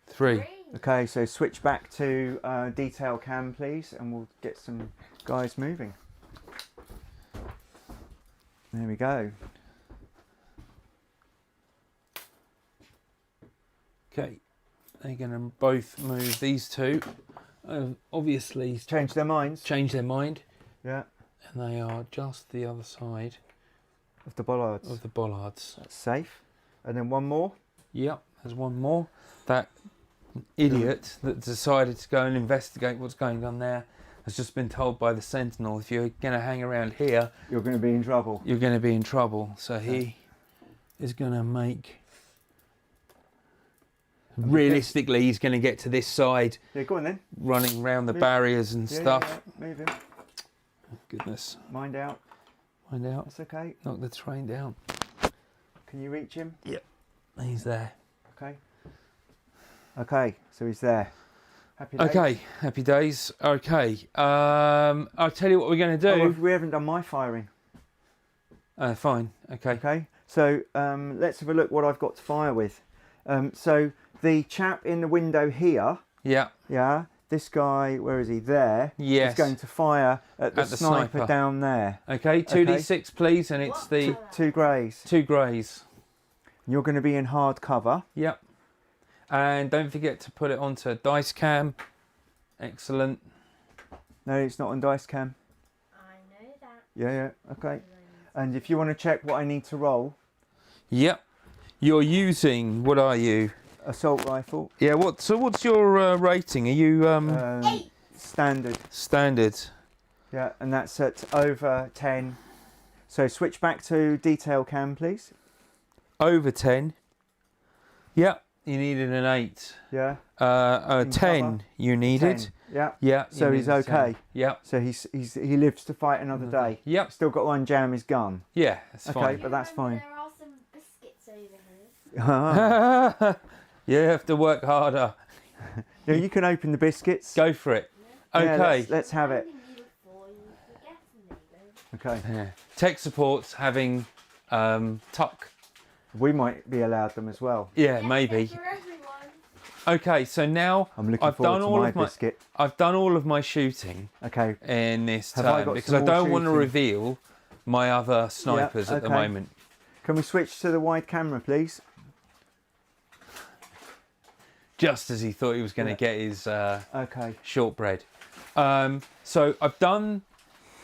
3. Okay, so switch back to detail cam, please, and we'll get some guys moving. There we go. Okay, they're going to both move. These two obviously Change their minds. change their mind, Yeah, and they are just the other side of the bollards. of the bollards. That's safe. And then one more. Yep, there's one more. That idiot that decided to go and investigate what's going on there has just been told by the Sentinel, if you're going to hang around here, You're going to be in trouble. you're going to be in trouble. So he is going to make... Realistically, he's going to get to this side, Yeah, go on then. running around the Move. barriers and Yeah, stuff. yeah, move him. Goodness. Mind out. Find out. That's okay. Knock the train down. Can you reach him? He's there. Okay. Okay, so he's there. Happy days. Okay, happy days. Okay. I'll tell you what we're going to Oh, do. we haven't done my firing. Fine. Okay. Okay, so let's have a look what I've got to fire with. So the chap in the window here, Yeah. this guy, where is he? There. Yes. Is going to fire at the the sniper sniper. down there. Okay. 2d6, please, and it's the Two greys. 2 greys. You're going to be in hard cover. Yep. And don't forget to put it onto dice cam. Excellent. No, it's not on dice cam. I know that. Yeah, okay. And if you want to check what I need to roll, Yep. You're using, what are you? assault rifle, Yeah, what's your rating? Are you standard. standard? Yeah, and that's at over 10. So switch back to detail cam, please. Over 10. Yep. You needed an 8. Yeah. A In 10 cover. you needed. 10. Yeah. Yeah. So you he's needed 10. okay. Yep. So he lives to fight another day. Yep. Still got to unjam his gun. Yeah, that's Okay. fine. But that's fine. There are some biscuits over here. You have to work harder. Yeah, you can open the biscuits. Go for it. Yeah, Okay. let's have it. Handing you before you forget, maybe. Okay. Yeah. Tech support's having tuck. We might be allowed them as well. Yeah, Yes, maybe. for everyone. Okay, so now I'm looking I've forward done to all my of my biscuit. I've done all of my shooting Okay. in this Have I turn got because some I more don't want to shooting? reveal my other snipers at the okay. moment. Can we switch to the wide camera, please? Just as he thought he was going to get his Okay. shortbread. So I've done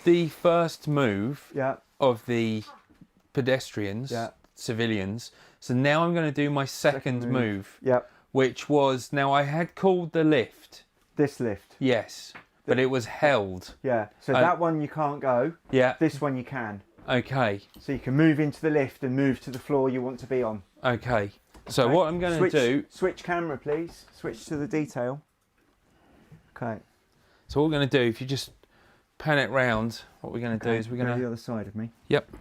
the first move Yeah. of the pedestrians, Yeah. civilians. So now I'm going to do my second move. move, Yeah. which was, now I had called the lift, This lift. yes, but it was held. Yeah. So Uh, that one you can't go. Yeah, This one you can. okay, So you can move into the lift and move to the floor you want to be on. okay. So Okay. what I'm going to do, Switch camera, please. Switch to the detail. Okay. so what we're going to do, if you just pan it round, what we're going to do is we're Go going to the to... other side of me. Yep. Here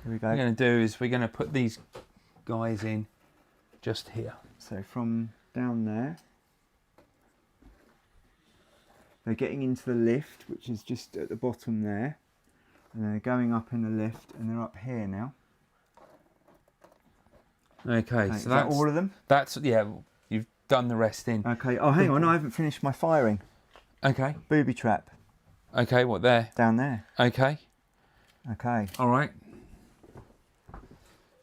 we What we're go. going to do is we're going to put these guys in just here. So from down there, they're getting into the lift, which is just at the bottom there, and they're going up in the lift, and they're up here now. Okay, Okay, so is that that's all of them? That's, yeah, you've done the rest in. Okay. Oh, hang on, I haven't finished my firing. Okay. Booby trap Okay, what there? down there. Okay. Okay. All right.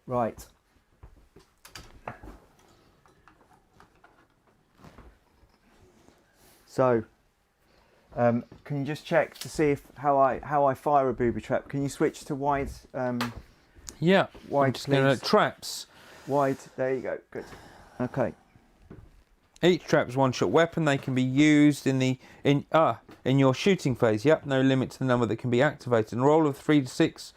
Right. So, can you just check to see if how I fire a booby trap? Can you switch to wide? Yeah. Wide, I'm just going please. to traps. Wide. There you go. Good. Okay. Each trap's one-shot weapon. They can be used in your shooting phase. Yep. No limit to the number that can be activated. And a roll of 3 to 6.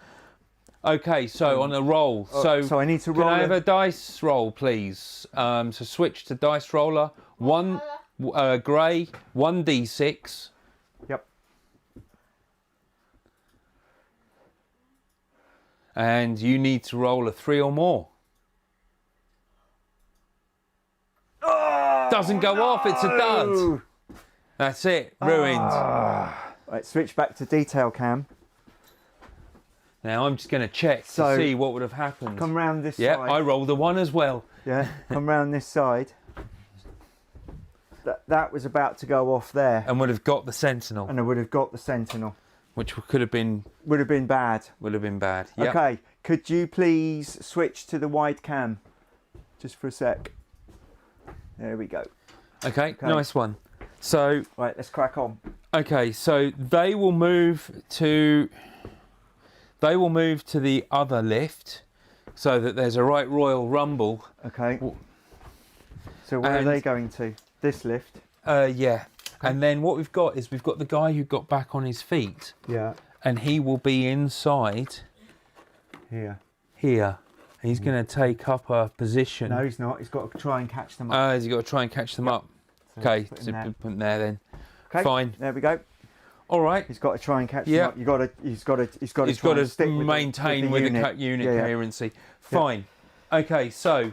Okay. So on a roll. So I need to roll. Can I have a dice roll, please? So switch to dice roller. One grey. 1d6. Yep. And you need to roll a 3 or more. Doesn't go off, it's a dud. That's it, ruined. Right, switch back to detail cam. Now I'm just going to check So, to see what would have happened. Come round this Yeah, side. I rolled a 1 as well. Yeah, come round this side. That was about to go off there, And would have got the sentinel, and I would have got the sentinel. which could have been Would have been bad. bad. Yep. Okay, could you please switch to the wide cam, just for a sec? There we go. Okay, nice one. So, Right, let's crack on. okay, so they will move to the other lift, so that there's a right royal rumble. Okay. So where are And- they going to? This lift. Yeah. And then what we've got is we've got the guy who got back on his feet, Yeah. and he will be inside Here. here. He's going to take up a position. No, he's not. He's got to try and catch them up. Has he got to try and catch them up? So Okay, put him so there. put him there then. Okay, Fine. There we go. All right. He's got to try and catch Yeah. them up. He's got to He's try got and stick to with maintain the with the unit. unit Yeah. coherency. Fine. Okay, so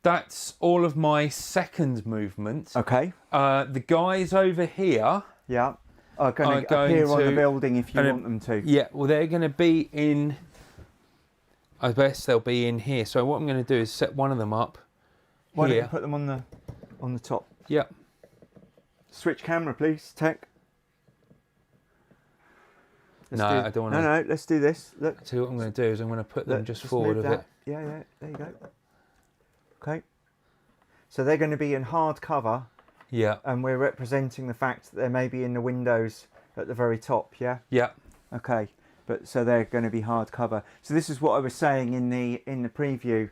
that's all of my second movement. Okay. The guys over here, Yeah. Are going Are to going appear on the to- building if you and want them to. yeah, well, they're going to be in. I guess they'll be in here. So what I'm going to do is set one of them up Why don't here. you put them on the top? Yeah. Switch camera, please. Tech. No, I don't wanna- No, let's do this. Look. So what I'm going to do is I'm going to put them just forward move of that. it. Yeah. There you go. Okay. So they're going to be in hard cover, Yeah. and we're representing the fact that they may be in the windows at the very top. Yeah. Yeah. Okay. But so they're going to be hard cover. So this is what I was saying in the preview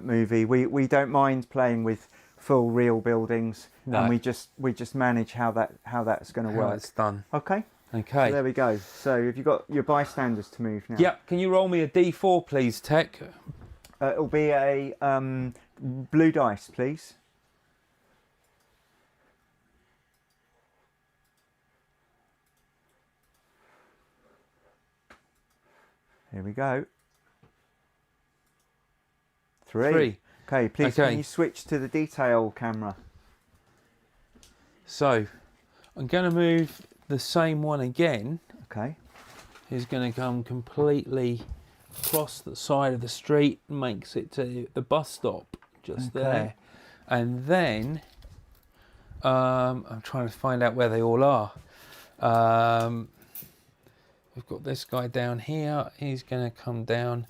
movie. We don't mind playing with full real buildings, No. and we just manage how that's going to How work. it's done. Okay. Okay. So there we go. So have you got your bystanders to move now? Yeah. Can you roll me a D4, please, Tech? It'll be a blue dice, please. Here we go. Three. Okay, please Okay. can you switch to the detail camera? So I'm going to move the same one again. Okay. He's going to come completely across the side of the street, makes it to the bus stop just Okay. there. And then I'm trying to find out where they all are. We've got this guy down here. He's going to come down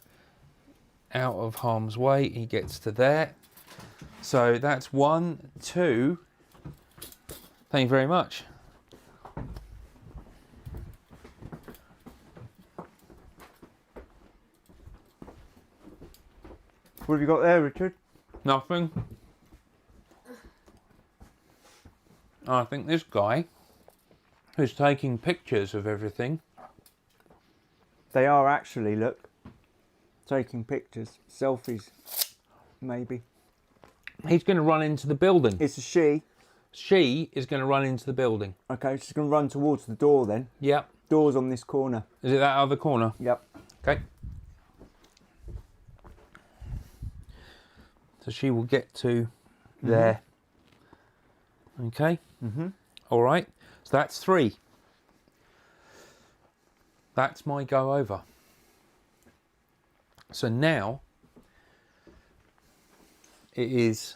out of harm's way. He gets to there. So that's 1, 2. Thank you very much. What have you got there, Richard? Nothing. I think this guy who's taking pictures of everything. They are actually, look, taking pictures, selfies, maybe. He's going to run into the building. It's a she. She is going to run into the building. Okay, she's going to run towards the door then. Yep. Door's on this corner. Is it that other corner? Yep. Okay. So she will get to there. Okay. All right. So that's 3. That's my go over. So now it is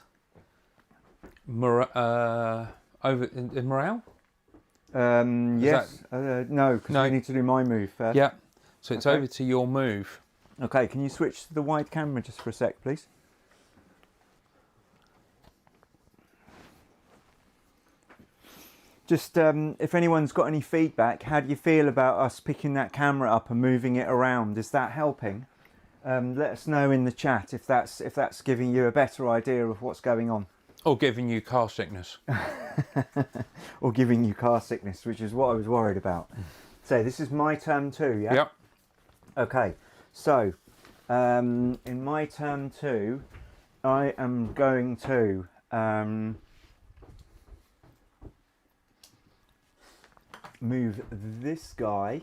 over in morale. Yes. No, because we need to do my move first. Yeah. So it's over to your move. Okay, can you switch to the wide camera just for a sec, please? Just if anyone's got any feedback, how do you feel about us picking that camera up and moving it around? Is that helping? Let us know in the chat if that's giving you a better idea of what's going on. Or giving you car sickness. Or giving you car sickness, which is what I was worried about. So this is my turn 2, yeah? Yep. Okay, so in my turn 2, I am going to move this guy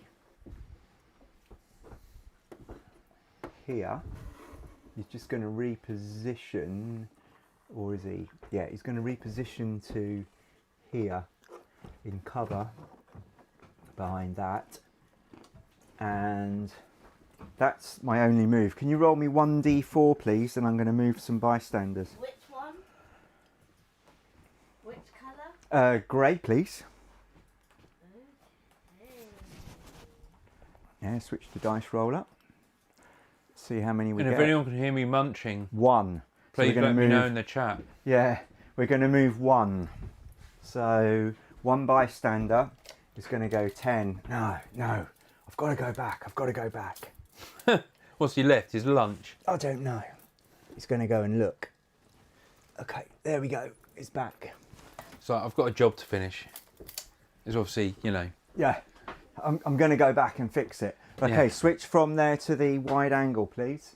here. He's just going to reposition, or is he? Yeah, he's going to reposition to here in cover behind that, and that's my only move. Can you roll me 1d4 please, and I'm going to move some bystanders. Which one? Which colour? Grey please. Okay. Yeah, switch to dice roller. See how many we And get. if anyone can hear me munching, 1. please so let me know in the chat. Yeah, we're going to move 1. So 1 bystander is going to go 10. No, I've got to go back. What's he left? His lunch. I don't know. He's going to go and look. Okay, there we go. It's back. So I've got a job to finish. It's obviously, you know. Yeah, I'm going to go back and fix it. Okay, Yeah. switch from there to the wide angle, please.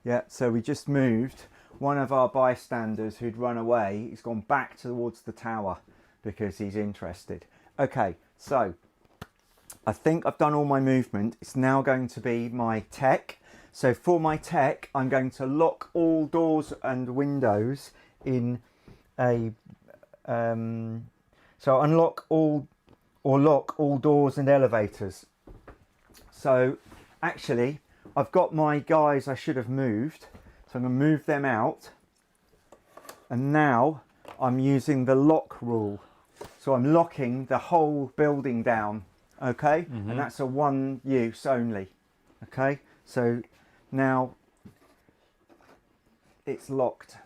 Yeah, so we just moved one of our bystanders who'd run away. He's gone back towards the tower because he's interested. Okay, so I think I've done all my movement. It's now going to be my tech. So for my tech, I'm going to lock all doors and windows in a... so unlock all or lock all doors and elevators. So actually, I've got my guys I should have moved. So I'm going to move them out. And now I'm using the lock rule. So I'm locking the whole building down. Okay? And that's a 1 use only. Okay? So now it's locked.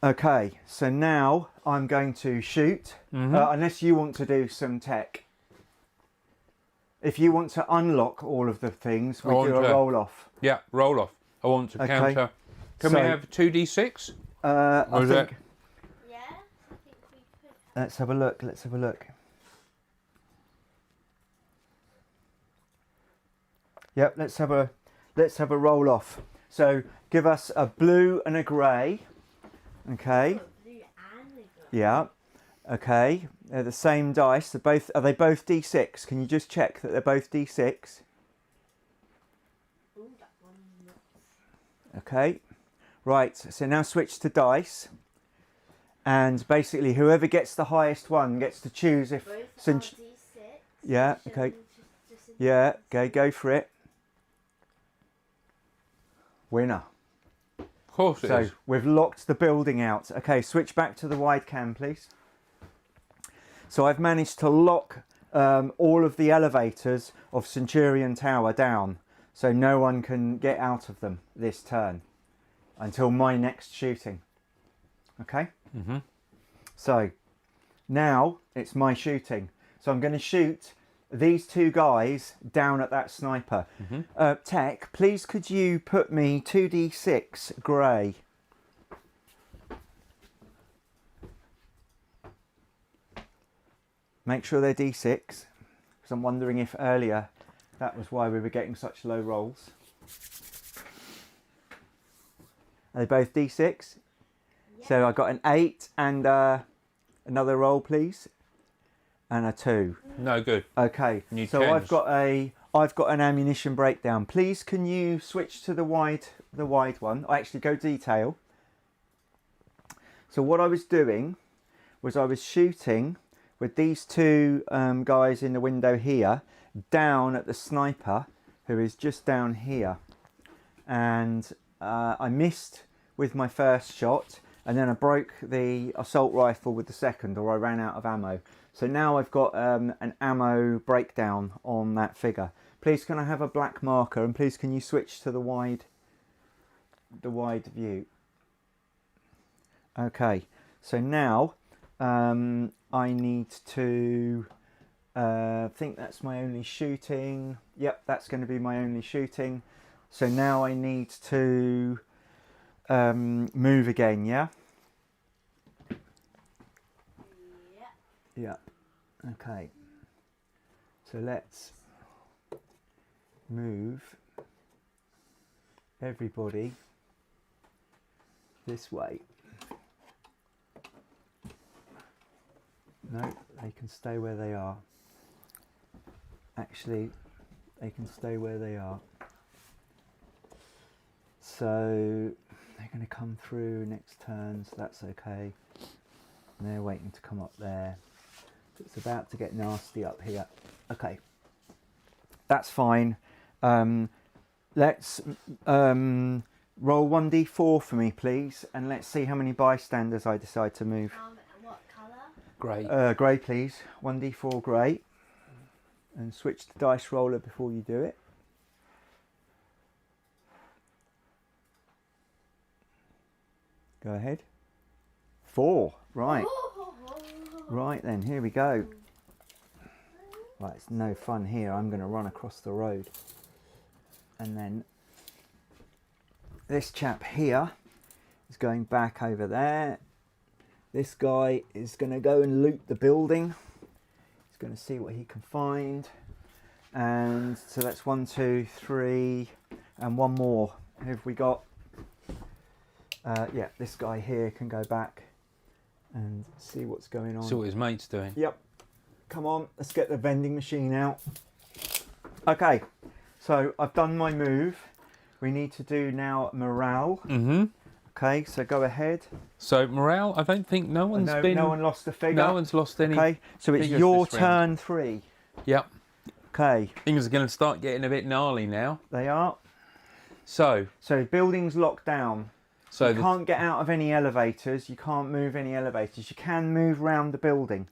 Okay, so now I'm going to shoot, unless you want to do some tech. If you want to unlock all of the things, we do a roll off. Yeah, roll off. I want to counter. Can we have 2d6? I think. that- Yeah, I think we could. Let's have a look. Yep, let's have a roll off. So give us a blue and a grey. Okay. Blue and the green. Yeah. Okay. They're the same dice. Are they both D6? Can you just check that they're both D6? Ooh, that one looks. Okay. Right. So now switch to dice. And basically whoever gets the highest one gets to choose if... Both are since D6. Yeah, Should okay. we just Yeah, okay, go for it. Winner. Of course it So is. we've locked the building out. Okay, switch back to the wide cam, please. So I've managed to lock all of the elevators of Centurion Tower down. So no one can get out of them this turn until my next shooting. Okay? So now it's my shooting. So I'm going to shoot these 2 guys down at that sniper. Tech, please could you put me 2d6 grey? Make sure they're d6, because I'm wondering if earlier that was why we were getting such low rolls. Are they both D6? So I got an 8 and another roll, please, and a 2. No good. Okay. New So tens. I've got an ammunition breakdown. Please, can you switch to the wide one? Or actually, go detail. So what I was doing was I was shooting with these two guys in the window here down at the sniper, who is just down here, and I missed with my first shot, and then I broke the assault rifle with the second, or I ran out of ammo. So now I've got an ammo breakdown on that figure. Please, can I have a black marker, and please can you switch to the wide view? Okay, so now I need to think that's my only shooting. Yep, that's going to be my only shooting. So now I need to move again, yeah? Yeah. Okay. So let's move everybody this way. No, they can stay where they are. Actually, they can stay where they are. So they're going to come through next turn, so that's okay. And they're waiting to come up there. It's about to get nasty up here. Okay, that's fine. Let's roll 1d4 for me, please, and let's see how many bystanders I decide to move. What colour? Grey. Grey, please. 1d4 grey. And switch the dice roller before you do it. Go ahead. 4. Right. Right then, here we go. Right, it's no fun here. I'm going to run across the road. And then this chap here is going back over there. This guy is going to go and loot the building. He's going to see what he can find. And so that's 1, 2, 3, and one more. Who have we got? Yeah, this guy here can go back and see what's going on. See what his mate's doing. Yep. Come on, let's get the vending machine out. Okay, so I've done my move. We need to do now morale. Mm-hmm. Okay, so go ahead. So morale, I don't think no one's been... No one lost a figure. No one's lost any. Okay, so it's figures your this round. turn 3. Yep. Okay. Things are going to start getting a bit gnarly now. They are. So buildings locked down. you can't get out of any elevators. You can't move any elevators. You can move round the building.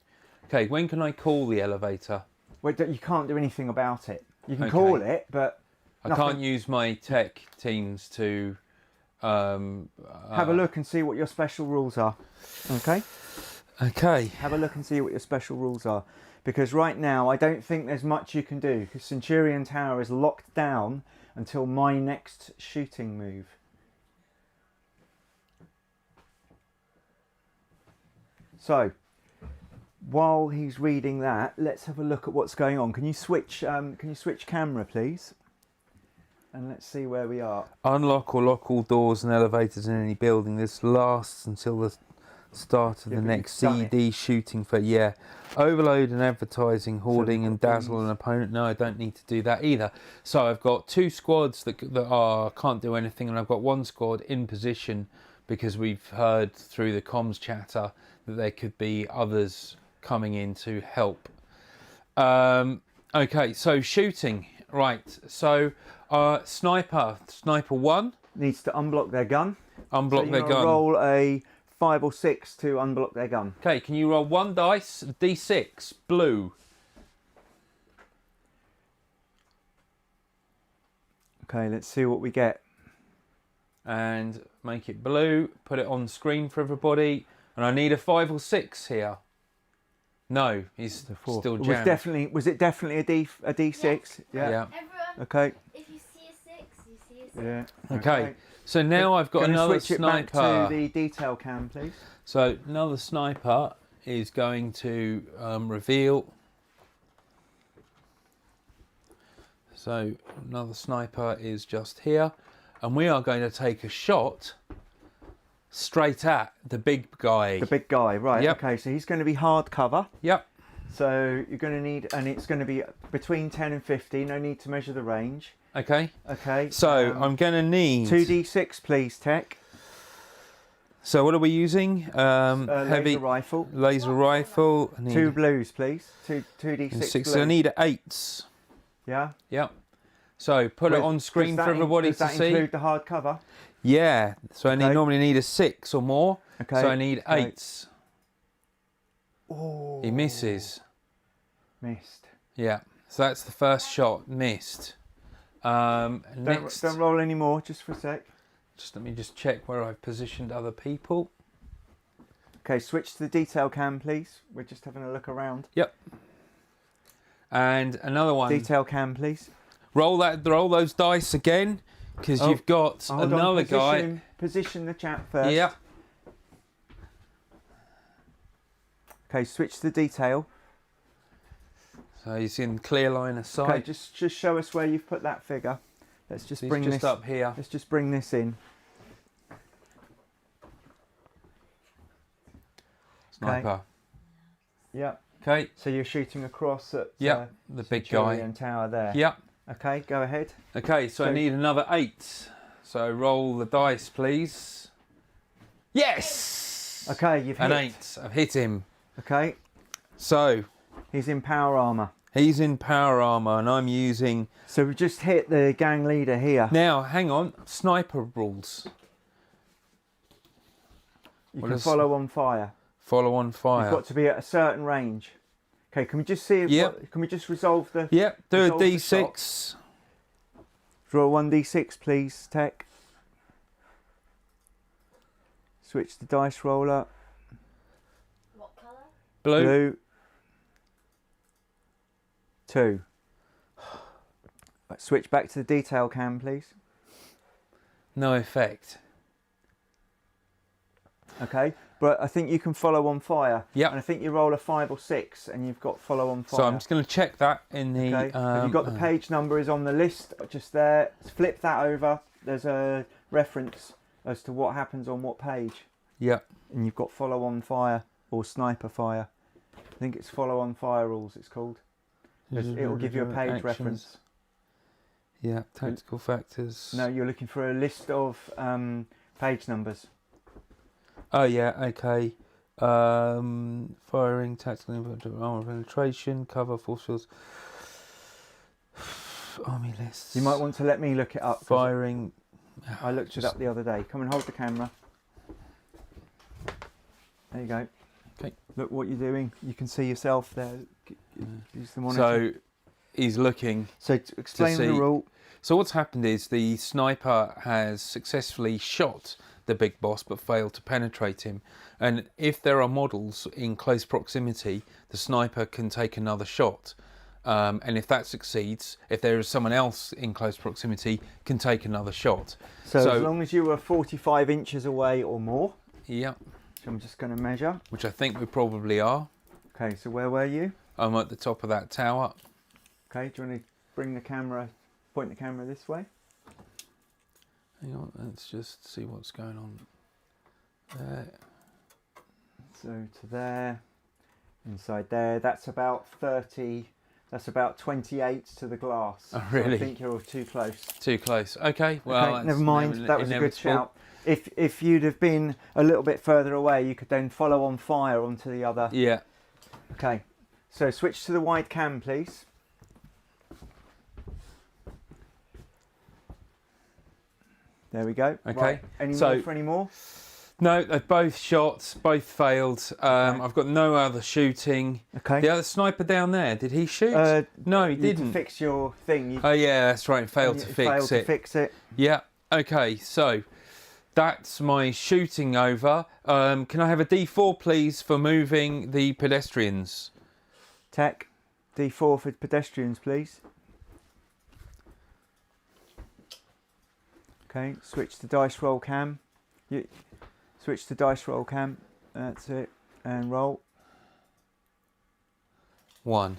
Okay, when can I call the elevator? Wait, you can't do anything about it. You can call it, but I can't use my tech teams to have a look and see what your special rules are. Okay? Okay. Have a look and see what your special rules are. Because right now, I don't think there's much you can do. Because Centurion Tower is locked down until my next shooting move. So, while he's reading that, let's have a look at what's going on. Can you switch camera, please? And let's see where we are. Unlock or lock all doors and elevators in any building. This lasts until the start of the next CD shooting for overload and advertising, hoarding and dazzle an opponent. No, I don't need to do that either. So I've got 2 squads that can't do anything, and I've got 1 squad in position because we've heard through the comms chatter that there could be others coming in to help. Okay, so shooting. Right, so sniper 1 needs to unblock their gun. Unblock their gun. Roll a 5 or 6 to unblock their gun. Okay, can you roll 1 dice, D6, blue? Okay, let's see what we get. And make it blue, put it on screen for everybody. And I need a 5 or 6 here. No, he's still jammed. Was it definitely a D6? Yeah. Everyone, Okay. if you see a 6, you see a 6. Yeah. Okay. So now I've got another switch sniper. It back to the detail cam, please. So another sniper is going to reveal. So another sniper is just here, and we are going to take a shot straight at the big guy. The big guy, right? Yep. Okay, so he's going to be hard cover. Yep. So you're going to need, and it's going to be between 10 and 50. No need to measure the range. Okay. Okay. So I'm going to need 2d6, please, Tech. So what are we using? Heavy Laser rifle. Laser rifle. I need 2 blues, please. 2d6. six. So blue. I need 8s. Yeah. Yep. So put it on screen for everybody to Does see. that include the hard cover? Yeah. So I Okay. normally need a 6 or more. Okay. So I need Okay. 8s. Oh. He misses. Missed. Yeah. So that's the first shot. Missed. Next. Don't roll any more, just for a sec. Just let me just check where I've positioned other people. Okay, switch to the detail cam, please. We're just having a look around. Yep. And another one. Detail cam, please. Roll those dice again, because Oh, you've got Hold another on, guy. Position the chat first. Yeah. Okay, switch to detail. So he's in clear line of sight. Okay, just show us where you've put that figure. Let's just He's bring just this up here. Let's just bring this in. Sniper. Yeah. Okay. So you're shooting across at Yep. The big guy. Centurion Tower there. Yep. Okay, go ahead. Okay. So I So- need another 8. So roll the dice, please. Yes. Okay, you've An hit. 8. I've hit him. Okay, So he's in power armor. he's in power armor, and I'm using. So we've just hit the gang leader here. Now, hang on. Sniper rules. You What can is- follow on fire. Follow on fire. You've got to be at a certain range. Okay, can we just see? Yep. Can we just resolve the? Yep. Do a Resolve the D6. Draw 1d6, please, Tech. Switch the dice roller. What colour? Blue. Blue. 2. Right, switch back to the detail cam, please. No effect. Okay, but I think you can follow on fire. Yep. And I think you roll a 5 or 6, and you've got follow on fire. So I'm just going to check that in the. Okay. Have you got the page number is on the list just there? Flip that over. There's a reference as to what happens on what page, Yeah. and you've got follow on fire or sniper fire. I think it's follow on fire rules. It's called. It will give you a page Actions. reference. Yeah. Tactical factors. No, you're looking for a list of page numbers. Oh yeah. Okay. Firing, tactical armor penetration, cover, force fields, army lists. You might want to let me look it up. 'Cause Firing. I looked it up the other day. Come and hold the camera. There you go. Okay. Look what you're doing. You can see yourself there. Use the monitor. So he's looking. So to explain the see- rule. So what's happened is the sniper has successfully shot the big boss but failed to penetrate him. And if there are models in close proximity, the sniper can take another shot. And if that succeeds, if there is someone else in close proximity, can take another shot. So as long as you were 45 inches away or more. Yeah, So I'm just going to measure. which I think we probably are. Okay, so where were you? I'm at the top of that tower. Okay, do you want to bring the camera, point the camera this way? Hang on, let's just see what's going on there. So to there, inside there, that's about 30, that's about 28 to the glass. Oh, So really? I think you're too close. Too close. Okay, well, Okay, never mind, that was a good shout. If you'd have been a little bit further away, you could then follow on fire onto the other. Yeah. Okay, so switch to the wide cam, please. There we go. Okay, Right. Any so- more for any more? No, they've both shot, both failed. I've got no other shooting. Okay. The other sniper down there, did he shoot? No, he You need to didn't. fix your thing. You Oh yeah, that's right. Failed to failed fix to it. fix it. Yeah. Okay. So that's my shooting over. Can I have a D4, please, for moving the pedestrians? Tech, D4 for pedestrians, please. Okay, switch to dice roll cam. Switch to dice roll cam. That's it. And roll. 1.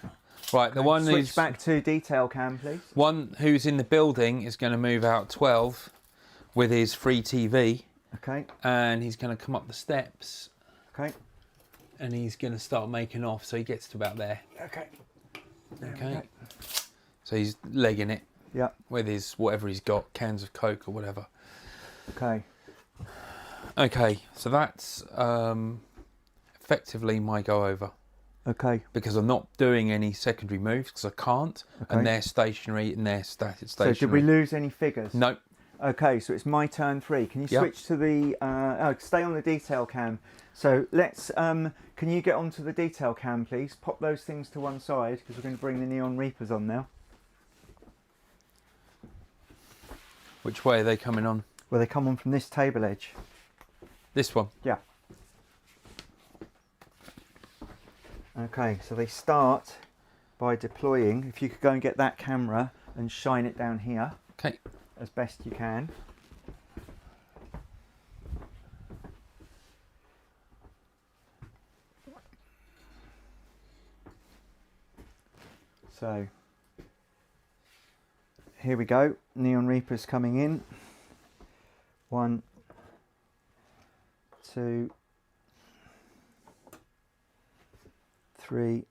Right. The one Switch who's back to detail cam, please. one who's in the building is going to move out 12 with his free TV. Okay. And he's going to come up the steps. Okay. And he's going to start making off. So he gets to about there. Okay. Okay. So he's legging it. Yeah. With his whatever he's got, cans of Coke or whatever. Okay. Okay. So that's effectively my go over. Okay. Because I'm not doing any secondary moves because I can't. Okay. And they're stationary and they're stationary. So did we lose any figures? No. Okay, so it's my turn 3. Can you Yep. switch to the... stay on the detail cam. So let's... can you get onto the detail cam, please? Pop those things to one side because we're going to bring the Neon Reapers on now. Which way are they coming on? Well, they come on from this table edge. This one? Yeah. Okay, so they start by deploying. If you could go and get that camera and shine it down here. Okay. As best you can. So here we go. Neon Reapers coming in. 1, 2, 3,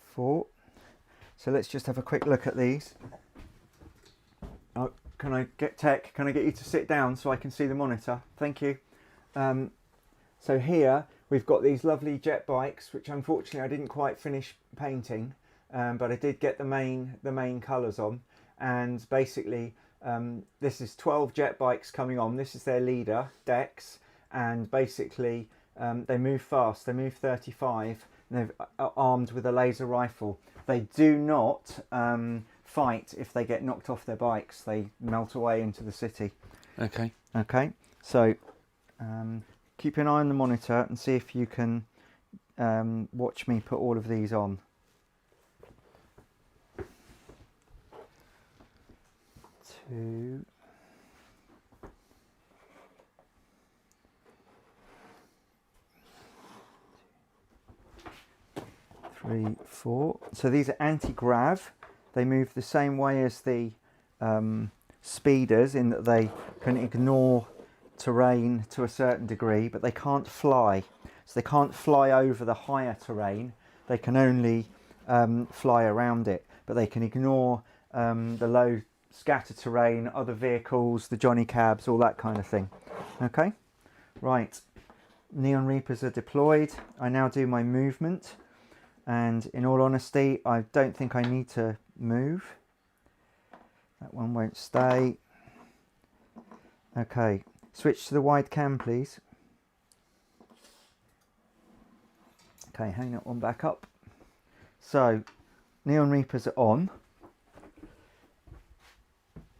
4. So let's just have a quick look at these. Oh, can I get Tech? Can I get you to sit down so I can see the monitor? Thank you. So here we've got these lovely jet bikes, which unfortunately I didn't quite finish painting, but I did get the main colours on. And basically, this is 12 jet bikes coming on. This is their leader, Dex, and basically they move fast. They move 35, and they're armed with a laser rifle. They do not fight if they get knocked off their bikes. They melt away into the city. Okay. Okay, so keep an eye on the monitor and see if you can watch me put all of these on. Two. 3, 4. So these are anti-grav. They move the same way as the speeders in that they can ignore terrain to a certain degree, but they can't fly. So they can't fly over the higher terrain. They can only fly around it, but they can ignore the low scatter terrain, other vehicles, the Johnny Cabs, all that kind of thing. Okay, right. Neon Reapers are deployed. I now do my movement. And in all honesty, I don't think I need to move. That one won't stay. Okay, switch to the wide cam, please. Okay, hang that one back up. So, Neon Reapers are on.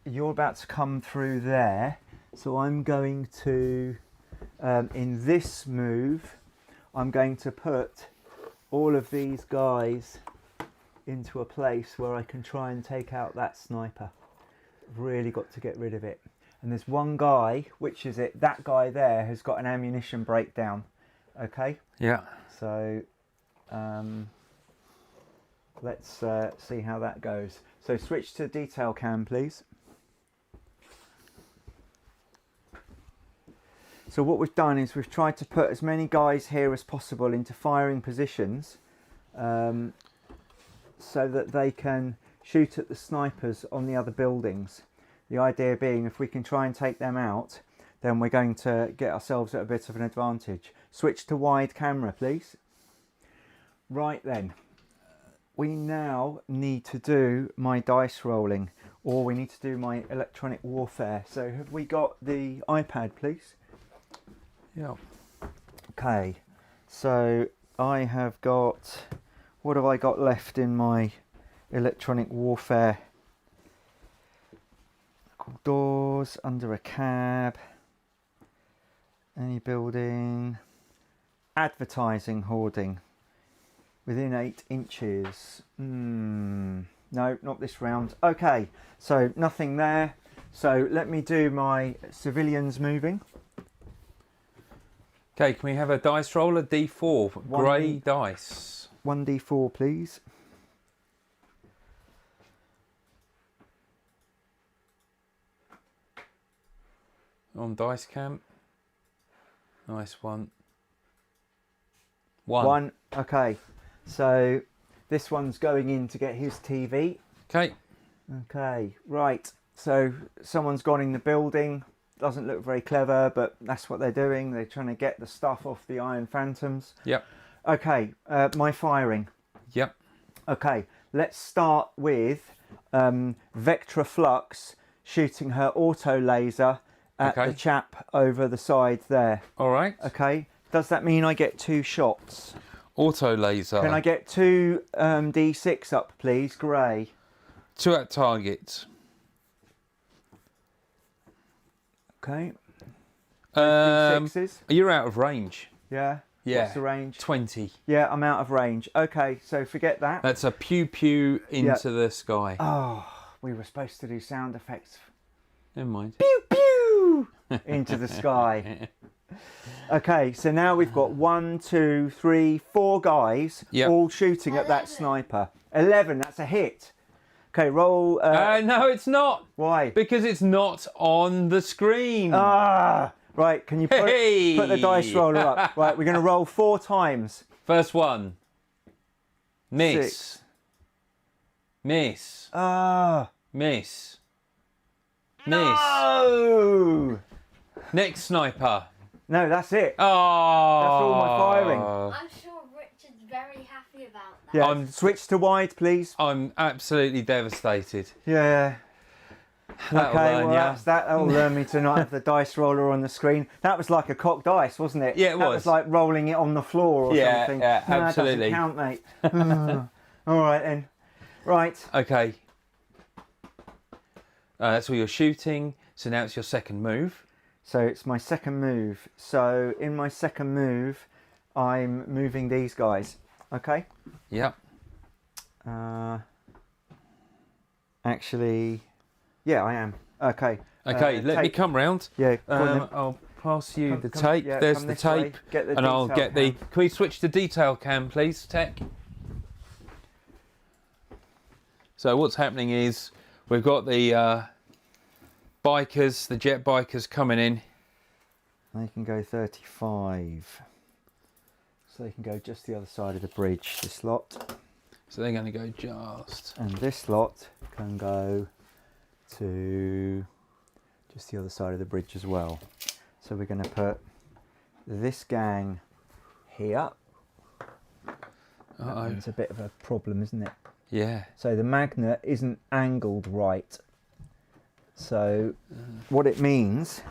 You're about to come through there. So I'm going to, in this move, I'm going to put all of these guys into a place where I can try and take out that sniper. I've really got to get rid of it. And there's one guy, which is it, that guy there has got an ammunition breakdown. Okay? Yeah. So let's see how that goes. So switch to detail cam, please. So what we've done is we've tried to put as many guys here as possible into firing positions so that they can shoot at the snipers on the other buildings. The idea being if we can try and take them out, then we're going to get ourselves at a bit of an advantage. Switch to wide camera, please. Right then, we now need to do my dice rolling, or we need to do my electronic warfare. So have we got the iPad, please? Yeah. Okay, so I have got, what have I got left in my electronic warfare? Doors, under a cab, any building, advertising hoarding, within 8 inches. No, not this round. Okay, so nothing there. So let me do my civilians moving. Okay, can we have a dice roll, a D4, grey dice? 1d4, please. on dice cam. Nice one. One. Okay. So this one's going in to get his TV. Okay. Okay. Right. So someone's gone in the building. Doesn't look very clever, but that's what they're doing. They're trying to get the stuff off the Iron Phantoms. Yep. Okay. My firing. Yep. Okay. Let's start with Vectra Flux shooting her auto laser at Okay. the chap over the side there. All right. Okay. Does that mean I get 2 shots? Auto laser. Can I get 2 D6 up, please? Grey. 2 at target. Okay. Um, D6s. you're out of range. Yeah. Yeah. What's the range? 20. Yeah, I'm out of range. Okay, so forget that. That's a pew pew into the sky. Oh, we were supposed to do sound effects. Never mind. Pew pew into the sky. Okay, so now we've got 1, 2, 3, 4 guys Yep. all shooting at that 11. sniper. 11, that's a hit. Okay, roll. No, it's not. Why? Because it's not on the screen. Right, can you put the dice roller up? Right, we're going to roll 4 times. First one. Miss. 6. Miss. Ah. Miss. Miss. No! Next sniper. No, that's it. Oh. That's all my firing. I'm sure Richard's very happy about that. Yeah, switch to wide, please. I'm absolutely devastated. Yeah. That'll Okay, learn well, ya. that'll learn me to not have the dice roller on the screen. That was like a cocked dice, wasn't it? Yeah, it That was. was like rolling it on the floor or Yeah, something. yeah, No, absolutely. that doesn't count, mate. All right, then. Right. Okay. That's all you're shooting. So now it's your second move. So it's my second move. So in my second move, I'm moving these guys. Okay? Yep. Actually, yeah, I am. Okay. Okay, let me tape. come round. Yeah, go on then. I'll pass you Come- the come- tape. yeah, There's come the this way. tape. Get the And I'll detail get the... cam. Can we switch to detail cam, please, Tech? So what's happening is we've got the bikers, the jet bikers coming in. They can go 35. So they can go just the other side of the bridge, this lot. So they're going to go just... And this lot can go to just the other side of the bridge as well. So we're going to put this gang here. Uh-oh. It's a bit of a problem, isn't it? Yeah. So the magnet isn't angled right. So what it means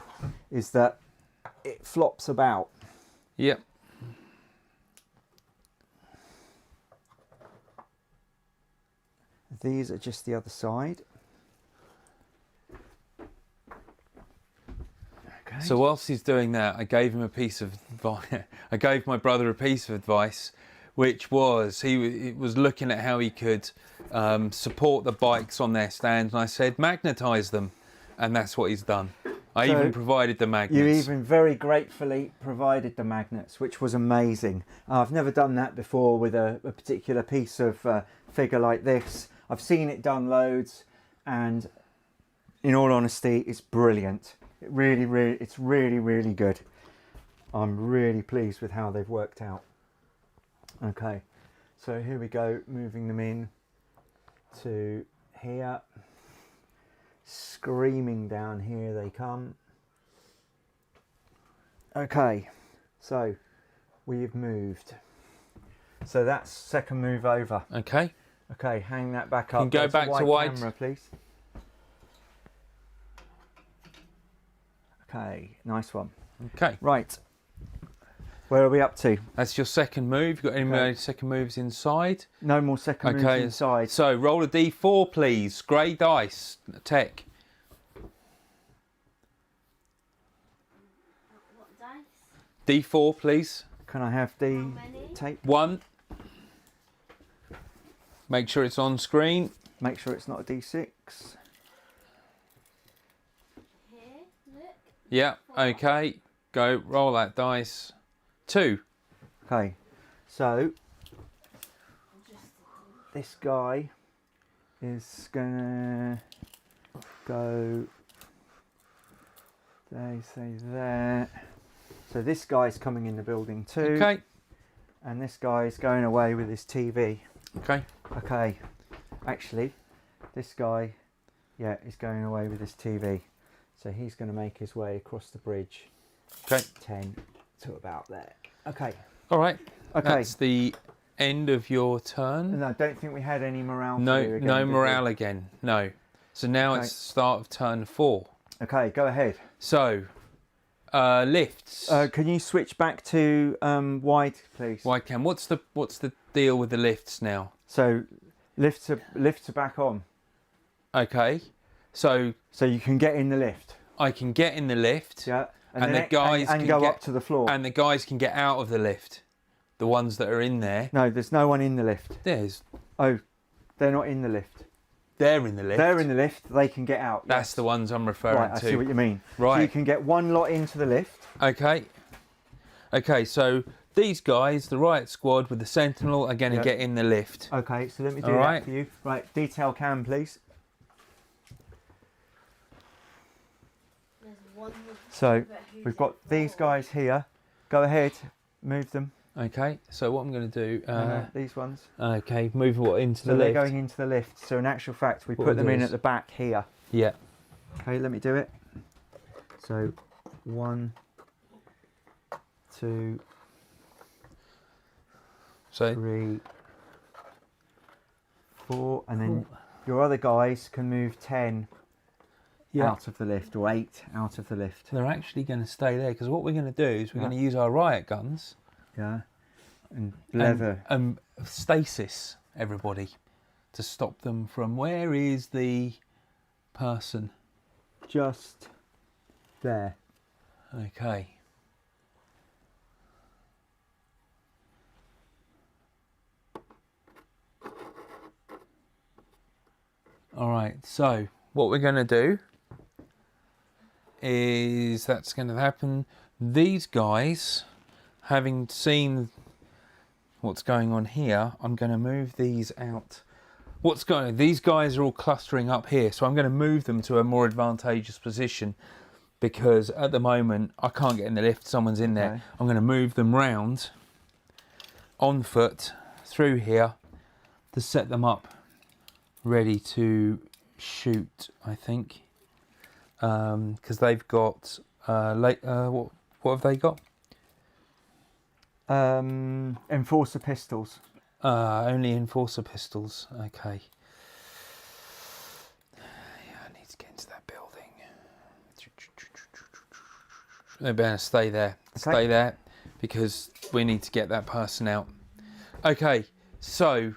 is that it flops about. Yep. These are just the other side. Okay. So whilst he's doing that, I gave him a piece of advice. I gave my brother a piece of advice, which was he was looking at how he could support the bikes on their stands, and I said magnetise them, and that's what he's done. I So even provided the magnets. You even very gratefully provided the magnets, which was amazing. I've never done that before with a particular piece of figure like this. I've seen it done loads, and in all honesty, it's brilliant. It's really good. I'm really pleased with how they've worked out. Okay, so here we go, moving them in to here. Screaming down here they come. Okay, so we've moved. So that's second move over. Okay. Okay, hang that back up. Can go There's a back to wide. camera, please. Okay, nice one. Okay. Right, where are we up to? That's your second move. You got any more second moves inside? No more second moves Okay. inside. So roll a d4, please. Grey dice. Tech. What dice? D4, please. Can I have the How many? tape? 1. Make sure it's on screen. Make sure it's not a D6. Here, look. Yeah. Okay. Go. Roll that dice. 2. Okay, so Just this guy is gonna go They say there. So this guy's coming in the building too. Okay. And this guy's going away with his TV. Okay. Okay. Actually, this guy, yeah, is going away with his TV. So he's going to make his way across the bridge. Okay. 10 to about there. Okay. All right. Okay. That's the end of your turn. And I don't think we had any morale. No, to do again, no did we? morale again. No. So now Okay. it's the start of turn 4. Okay, go ahead. So, lifts. Can you switch back to wide, please? Wide cam. What's the deal with the lifts now? So lifts are back on. Okay. So you can get in the lift. I can get in the lift. Yeah. And the guys and can go get up to the floor. And the guys can get out of the lift. The ones that are in there. No, there's no one in the lift. There's. Oh, they're not in the lift. They're in the lift. They're in the lift. They can get out. That's yes. the ones I'm referring Right, to. I see what you mean. Right. So you can get one lot into the lift. Okay. Okay, so these guys, the riot squad with the sentinel, are going to get in the lift. Okay, so let me do All that right. for you. Right, detail cam, please. There's one. So but who's we've got it these for? guys here. Go ahead, move them. Okay, so what I'm going to do... These ones. okay, move what into So the they're lift. going into the lift. So in actual fact, we What put are them in those? at the back here. Yeah. Okay, let me do it. So 1, 2, So 3, 4, and then your other guys can move 10 out of the lift, or 8 out of the lift. they're actually going to stay there, because what we're going to do is we're Yeah. going to use our riot guns Yeah. And leather. and stasis everybody to stop them from... Where is the person? Just there. Okay. All right, so what we're going to do is that's going to happen. These guys, having seen what's going on here, I'm going to move these out. These guys are all clustering up here, so I'm going to move them to a more advantageous position, because at the moment I can't get in the lift, someone's in there. Okay. I'm going to move them round on foot through here to set them up ready to shoot, I think, because they've got what have they got? Enforcer pistols. Only enforcer pistols. Okay. Yeah, I need to get into that building. They better stay there. Stay there, because we need to get that person out. Okay, so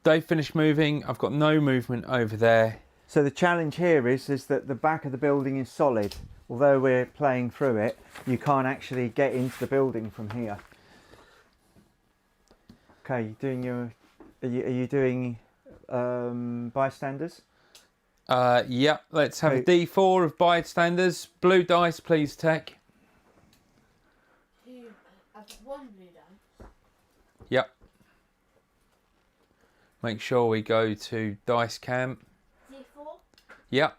they've finished moving. I've got no movement over there. So the challenge here is that the back of the building is solid. Although we're playing through it, you can't actually get into the building from here. Okay, you doing your... Are you doing bystanders? Yeah, let's have a D4 of bystanders. Blue dice, please, Tech. I've got one blue dice. Yep. Make sure we go to dice cam. D4. Yep.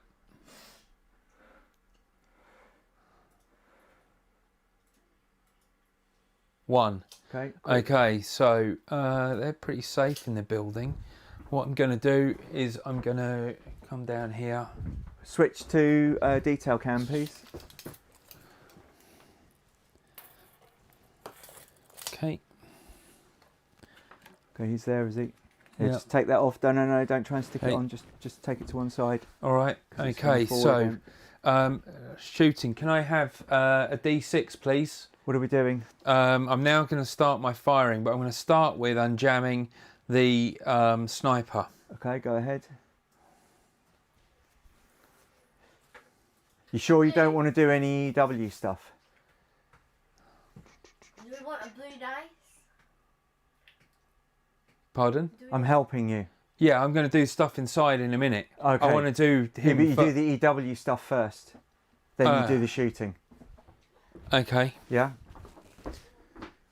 One. Okay. Cool. Okay, so they're pretty safe in the building. What I'm going to do is I'm going to come down here. Switch to detail cam, please. Okay. Okay, he's there, is he? Yeah, Yep. just take that off. No, don't try and stick it Okay. on. Just take it to one side. All right. 'Cause it's Okay, going forward so again. shooting. Can I have a D6, please? What are we doing? I'm now going to start my firing, but I'm going to start with unjamming the sniper. Okay, go ahead. You sure you don't want to do any EW stuff? Do we want a blue dice? Pardon? Do we I'm helping you. Yeah, I'm going to do stuff inside in a minute. Okay. I want to do Yeah, him. but you do the EW stuff first. Then you do the shooting. Okay. Yeah?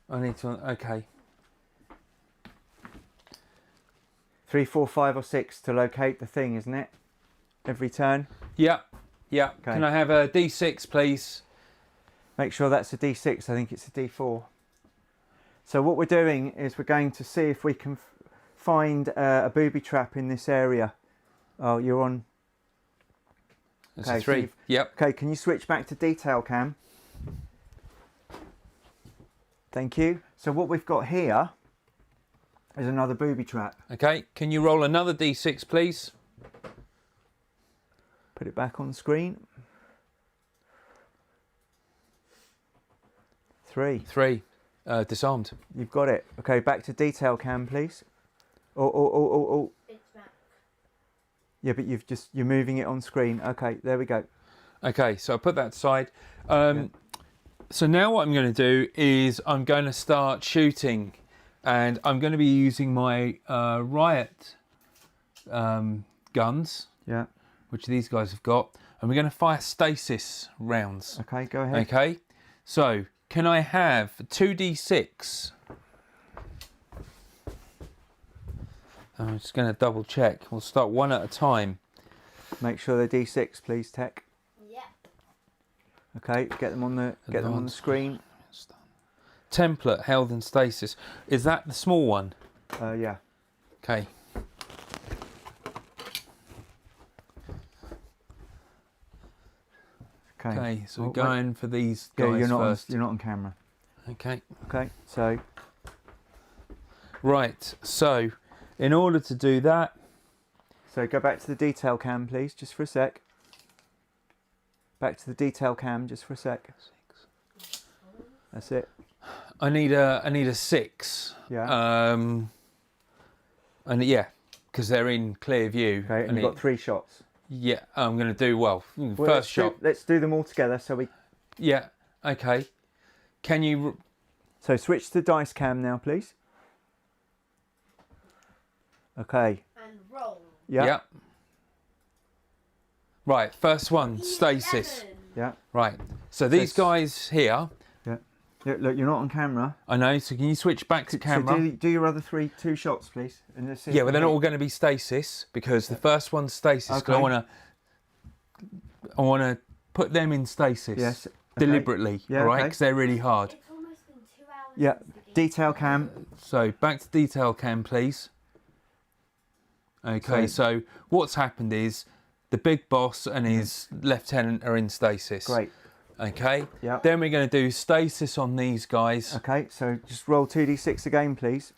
I need to. Okay. 3, 4, 5 or 6 to locate the thing, isn't it? Every turn. Yeah. Yeah. Okay. Can I have a D6, please? Make sure that's a D6. I think it's a D4. So what we're doing is we're going to see if we can find a booby trap in this area. Oh, you're on. That's Okay, a so 3. Yep. Okay, can you switch back to detail cam? Thank you. So what we've got here is another booby trap. Okay. Can you roll another D6, please? Put it back on screen. 3. 3. Disarmed. You've got it. Okay, back to detail cam, please. Oh. It's back. Yeah, but you're moving it on screen. Okay, there we go. Okay, so I put that aside. So now what I'm going to do is I'm going to start shooting, and I'm going to be using my riot guns, Yeah. which these guys have got, and we're going to fire stasis rounds. Okay, go ahead. Okay, so can I have 2d6? I'm just going to double check. We'll start one at a time. Make sure they're D6, please, Tech. Yep. Okay, get them on the Advanced. screen. Template held in stasis. Is that the small one? Yeah. Okay. Okay, so we're wait. going for these Yeah, guys you're not first. you're not on camera. Okay. Okay, so Right. So, in order to do that, go back to the detail cam, please, just for a sec. Back to the detail cam, just for a sec. That's it. I need a 6. Yeah. And yeah, because they're in clear view. Okay, and you've got 3 shots. Yeah, I'm going to do well. Well, First shot. Let's do them all together. So we. Yeah. Okay. Can you? So switch to dice cam now, please. Okay. And roll. Yeah. Right. First one. Stasis. 11. Yeah. Right. So these guys here. Yeah, look, you're not on camera. I know. So can you switch back to camera? So do your other 2 shots, please. And let's see if Yeah, we but they're hit. not all going to be stasis because the first one's stasis. 'Cause Okay. I want to put them in stasis. Yes. Okay. Deliberately. Yeah, all right, okay. because they're really hard. It's almost been 2 hours. Yeah. Since the game. Detail cam. So back to detail cam, please. Okay. So what's happened is the big boss and his lieutenant are in stasis. Great. Okay. Yeah. Then we're going to do stasis on these guys. Okay, so just roll 2d6 again, please.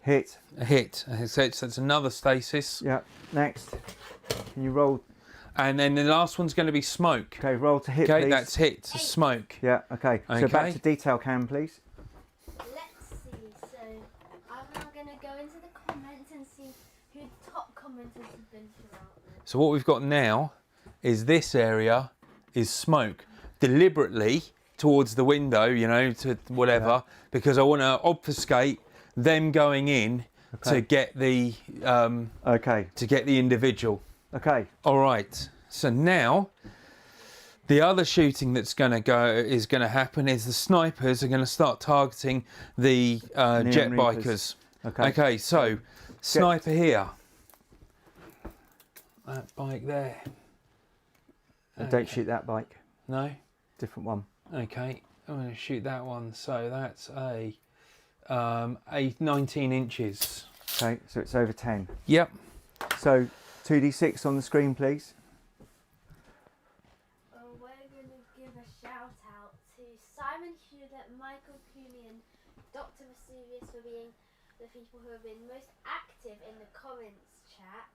Hit. A hit. So that's another stasis. Yeah. Next. Can you roll? And then the last one's going to be smoke. Okay, roll to hit, Okay, please. that's hit to smoke. Yeah. Okay. So Okay. back to detail cam, please. Let's see. So I'm now going to go into the comments and see who the top commenters have been throughout this. So what we've got now is this area is smoke deliberately towards the window, you know, to whatever, because I want to obfuscate them going in to get the Okay. individual. Okay. All right. So now the other shooting that's going to happen is the snipers are going to start targeting the jet Reapers. bikers. Okay. Okay. So sniper here. That bike there. Don't shoot that bike. No. Different one. Okay. I'm going to shoot that one. So that's a 19 inches. Okay. So it's over 10. Yep. So 2d6 on the screen, please. We're going to give a shout out to Simon Hewlett, Michael Cooney and Dr. Vesuvius for being the people who have been most active in the comments chat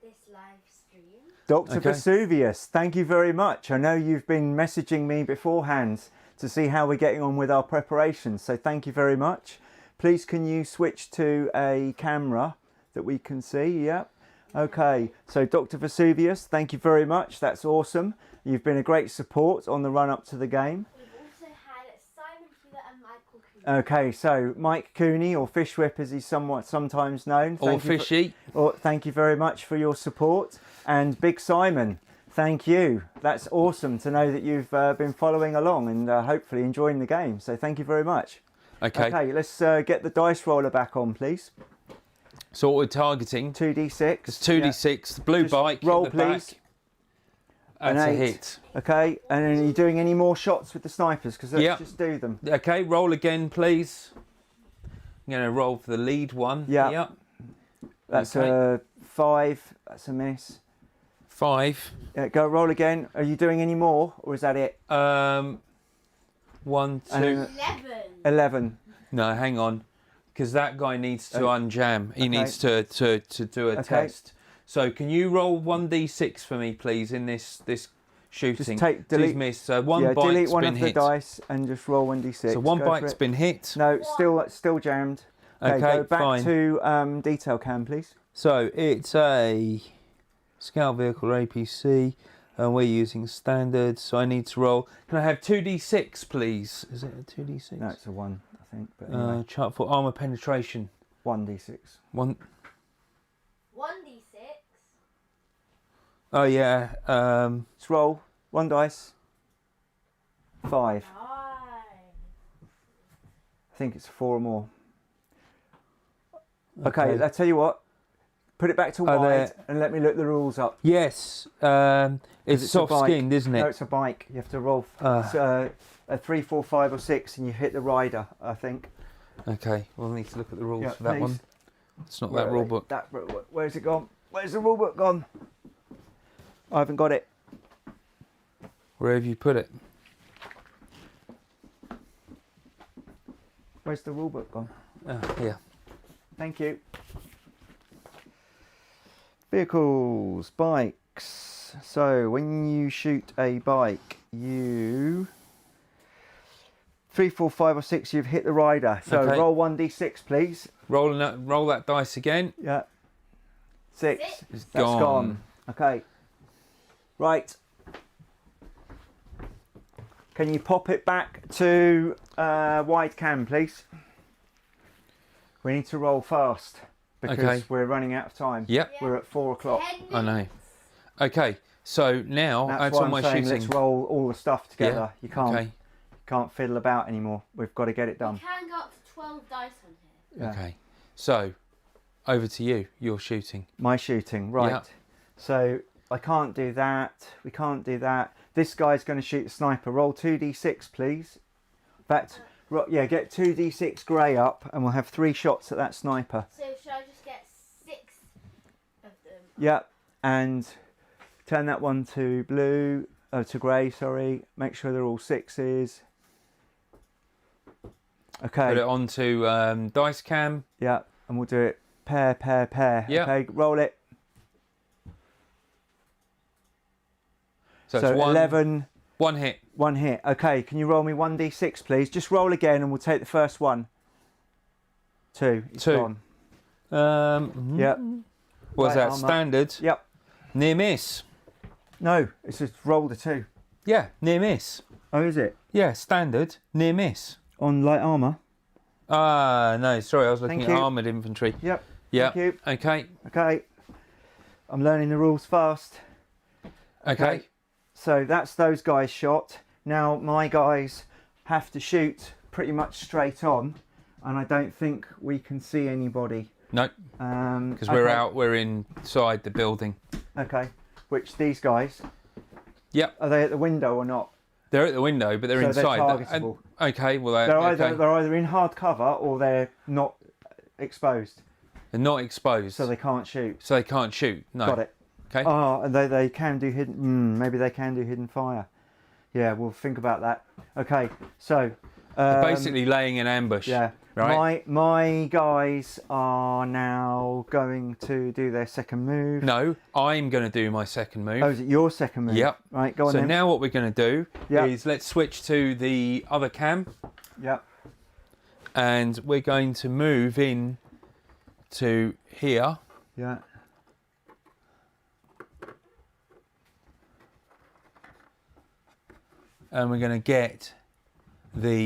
this live stream. Dr. Okay. Vesuvius, thank you very much. I know you've been messaging me beforehand to see how we're getting on with our preparations, so thank you very much. Please can you switch to a camera that we can see? Yep. Okay, so Dr. Vesuvius, thank you very much. That's awesome. You've been a great support on the run up to the game. We've also had Simon Hewlett and Michael Cooney. Okay, so Mike Cooney, or Fish Whip as he's sometimes known. Or Thank you fishy. thank you very much for your support. And Big Simon, thank you. That's awesome to know that you've been following along and hopefully enjoying the game. So thank you very much. Okay. Okay, let's get the dice roller back on, please. So what we're targeting, 2d6. it's 2d6, the blue Just bike, roll, at the back. please. That's a 8. hit. Okay, and then are you doing any more shots with the snipers? Because let's Yep. just do them. Okay, roll again, please. I'm going to roll for the lead one. Yeah. Yep. That's Okay. a 5. That's a miss. 5. Yeah, go roll again. Are you doing any more, or is that it? 1, 2. And then 11. 11. No, hang on, because that guy needs to unjam. He okay. needs to do a Okay. test. So can you roll 1d6 for me, please, in this shooting? Just So he's missed. So one yeah, bite's delete one been of hit. the dice and just roll 1d6. So one Go for bite's it. been hit. No, still jammed. Okay, Okay, go back fine. to detail cam, please. So it's a scout vehicle or APC, and we're using standard. So I need to roll. Can I have 2d6, please? Is it a 2d6? No, it's a 1, I think. But anyway. Chart for armor penetration. 1d6. 1. 1d6. Oh yeah. Let's roll. 1 dice. 5. Nice. I think it's 4 or more. Okay, I'll tell you what. Put it back to Are wide there- and let me look the rules up. Yes. It's it's a soft bike. skinned, isn't it? No, it's a bike. You have to roll it's, a 3, 4, 5 or 6 and you hit the rider, I think. Okay, we'll need to look at the rules Yeah, for that please. one. It's not Where that are rule they? book. Where's it gone? Where's the rule book gone? I haven't got it. Where have you put it? Where's the rule book gone? Here. Thank you. Vehicles, bikes. So when you shoot a bike, you 3, 4, 5 or 6. You've hit the rider. So Okay. roll 1d6, please. Roll that dice again. Yeah. 6. It's That's gone. gone. Okay. Right. Can you pop it back to wide cam, please? We need to roll fast because Okay. we're running out of time. Yep, We're at 4 o'clock. 10 I know. minutes. Okay, so now That's that's why all I'm my saying shooting. let's roll all the stuff together. You can't Okay. can't fiddle about anymore. We've got to get it You done. can go up to 12 dice on here. Yeah. Okay. So over to you. You're shooting. My shooting, right. Yeah. So I can't do that. We can't do that. This guy's going to shoot the sniper. Roll 2d6, please. Yeah, get 2d6 grey up and we'll have 3 shots at that sniper. So should I just get 6 of them? Yep, and turn that one to blue, to grey, sorry. Make sure they're all 6s. Okay. Put it onto dice cam. Yeah, and we'll do it pair, pair, pair. Yeah. Okay, roll it. So, So it's one, 11, one hit. 1 hit. Okay, can you roll me 1d6, please? Just roll again and we'll take the first one. 2. It's 2. gone. Yep. Yep. Was Right that armour. standard? Yep. Near miss. No, it's just rolled a 2. Yeah, near miss. Oh, is it? Yeah, standard, near miss. On light armour? Ah, no, sorry, I was looking Thank at you. armoured infantry. Yep. Yeah. Thank you. Okay. Okay. I'm learning the rules fast. Okay. So that's those guys shot. Now my guys have to shoot pretty much straight on, and I don't think we can see anybody. No, because we're out. We're inside the building. Okay. Which these guys? Yep. Are they at the window or not? They're at the window, but they're So inside. they're targetable. Okay. Well, They're either in hard cover or they're not exposed, they're not exposed, so they can't shoot. so they can't shoot. No. Got it. Okay. Oh, and they can do hidden. Maybe they can do hidden fire. Yeah, we'll think about that. Okay, so Basically laying an ambush. yeah. Right. My guys are now going to do their second move. No, I'm going to do my second move. Oh, is it your second move? Yep. Right, go on So then. now what we're going to do Yep. is let's switch to the other cam, Yep. and we're going to move in to here. Yeah. And we're going to get the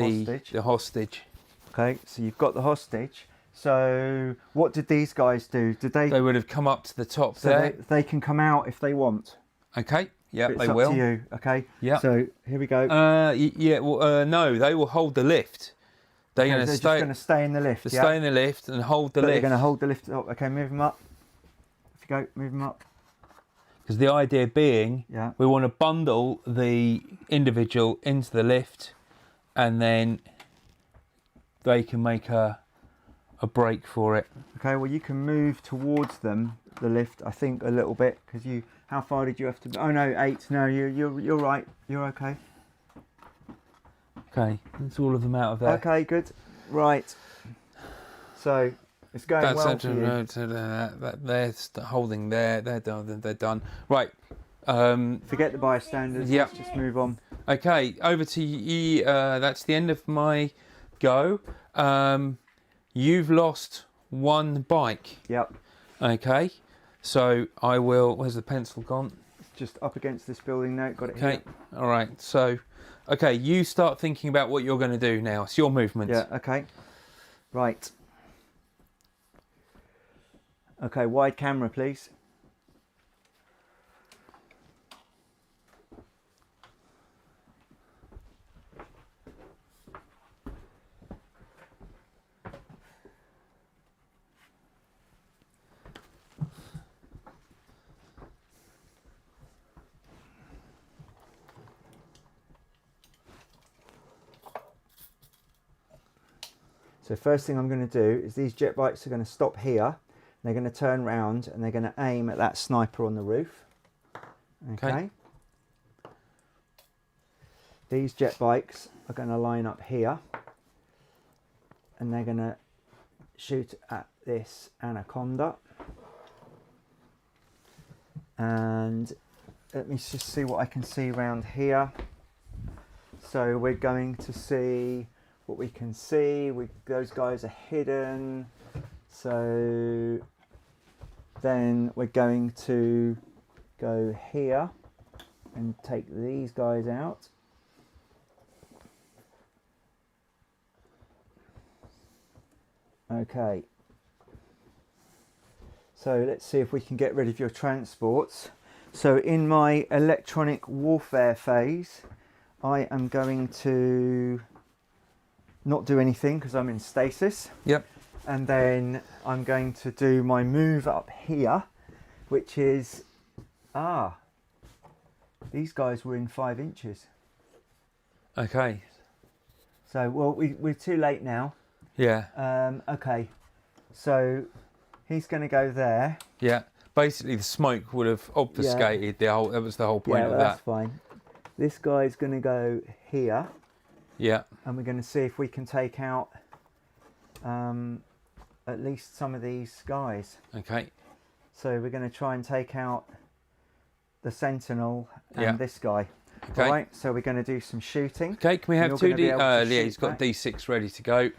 Hostage. the hostage. Okay, so you've got the hostage. So what did these guys do? Did they? They would have come up to the top So there. they can come out if they want. Okay. Yeah, It's they up will. to you. Okay. Yeah. So here we go. Yeah. Well, no, they will hold the lift. They're Okay, going to they're stay. just going to stay in the lift. They Yeah. stay in the lift and hold the But lift. they're going to hold the lift up. Okay, move them up. If you go, move them up. Because the idea being, Yeah. we want to bundle the individual into the lift, and then they can make a break for it. Okay, well you can move towards them, the lift, I think a little bit, because you. How far did you have to? Oh no, 8. No, you're right. You're okay. Okay, that's all of them out of there. Okay, good. Right. So it's going That's well for you. they're holding there. They're done. They're done. Right. Forget the bystanders. Yeah. Let's just move on. Okay, over to you. That's the end of my go. You've lost one bike. Yep. Okay, so I will. Where's the pencil gone? Just up against this building now. Got it Okay. here. All right. So, okay, you start thinking about what you're going to do now. It's your movement. Yeah. Okay. Right. Okay. Wide camera, please. So first thing I'm going to do is these jet bikes are going to stop here. They're going to turn round and they're going to aim at that sniper on the roof. Okay. These jet bikes are going to line up here and they're going to shoot at this anaconda. And let me just see what I can see around here. So we're going to see what we can see. Those guys are hidden. So then we're going to go here and take these guys out. Okay. So let's see if we can get rid of your transports. So in my electronic warfare phase, I am going to not do anything because I'm in stasis. Yep. And then I'm going to do my move up here, which is, these guys were in 5 inches. Okay. So, well, we're too late now. Yeah. Okay. So he's going to go there. Yeah. Basically, the smoke would have obfuscated the whole. That was the whole point of that's that. fine. This guy's going to go here. Yeah. And we're going to see if we can take out at least some of these guys. Okay. So we're going to try and take out the sentinel and Yeah. this guy. Okay. All right. So we're going to do some shooting. Okay. Can we have You're 2 gonna be D? able to Yeah, shoot he's got back. D6 ready to go.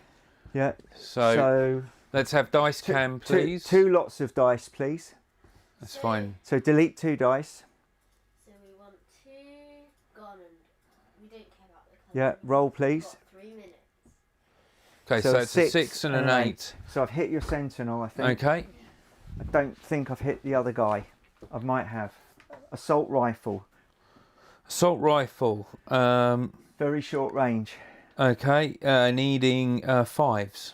Yeah. So let's have dice cam, please. Two lots of dice, please. That's fine. So delete 2 dice. So we want 2 gone and we don't care about the colour. Yeah. Roll, please. We've got 3 minutes. Okay. So it's a 6 and an 8. So I've hit your sentinel, I think. Okay. I don't think I've hit the other guy. I might have. Assault rifle. Assault rifle. Very short range. Okay. Needing 5s.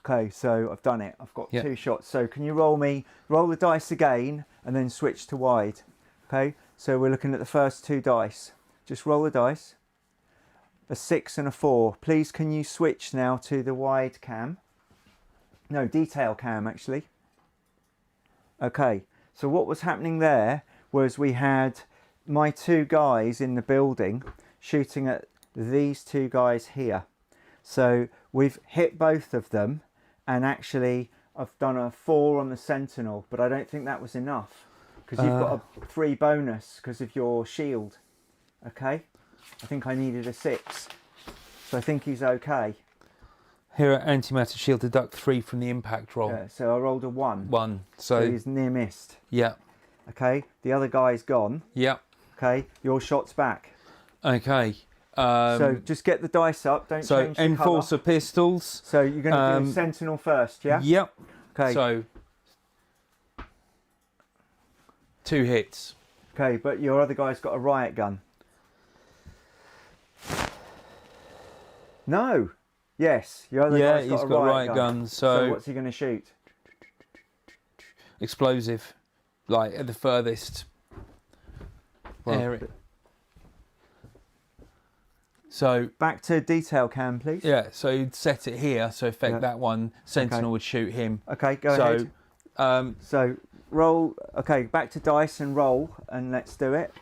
Okay, so I've done it. I've got Yeah. 2 shots. So can you roll the dice again and then switch to wide? Okay, so we're looking at the first 2 dice. Just roll the dice. A 6 and a 4. Please can you switch now to the wide cam? No, detail cam actually. Okay, so what was happening there was we had my 2 guys in the building shooting at these 2 guys here. So we've hit both of them. And actually, I've done a 4 on the Sentinel, but I don't think that was enough because you've got a 3 bonus because of your shield. Okay, I think I needed a 6, so I think he's okay. Here at antimatter shield, deduct 3 from the impact roll. Yeah, so I rolled a 1. 1. So So he's near missed. yeah, Okay, the other guy's gone. yeah. Okay, your shot's back. Okay. So just get the dice up. Don't So change the colour. enforcer pistols. So you're going to do Sentinel first, yeah? Yep. Okay. So 2 hits. Okay, but your other guy's got a riot gun. No. Yes, the other Yeah, guy's got he's a got riot riot gun. guns. So So what's he going to shoot? explosive, like at the furthest Well, area. So back to detail cam, please. yeah, so you'd set it here, so affect Yeah. that one. Sentinel Okay. would shoot him. Okay, go ahead. So So roll. Okay, back to dice and roll, and let's do it.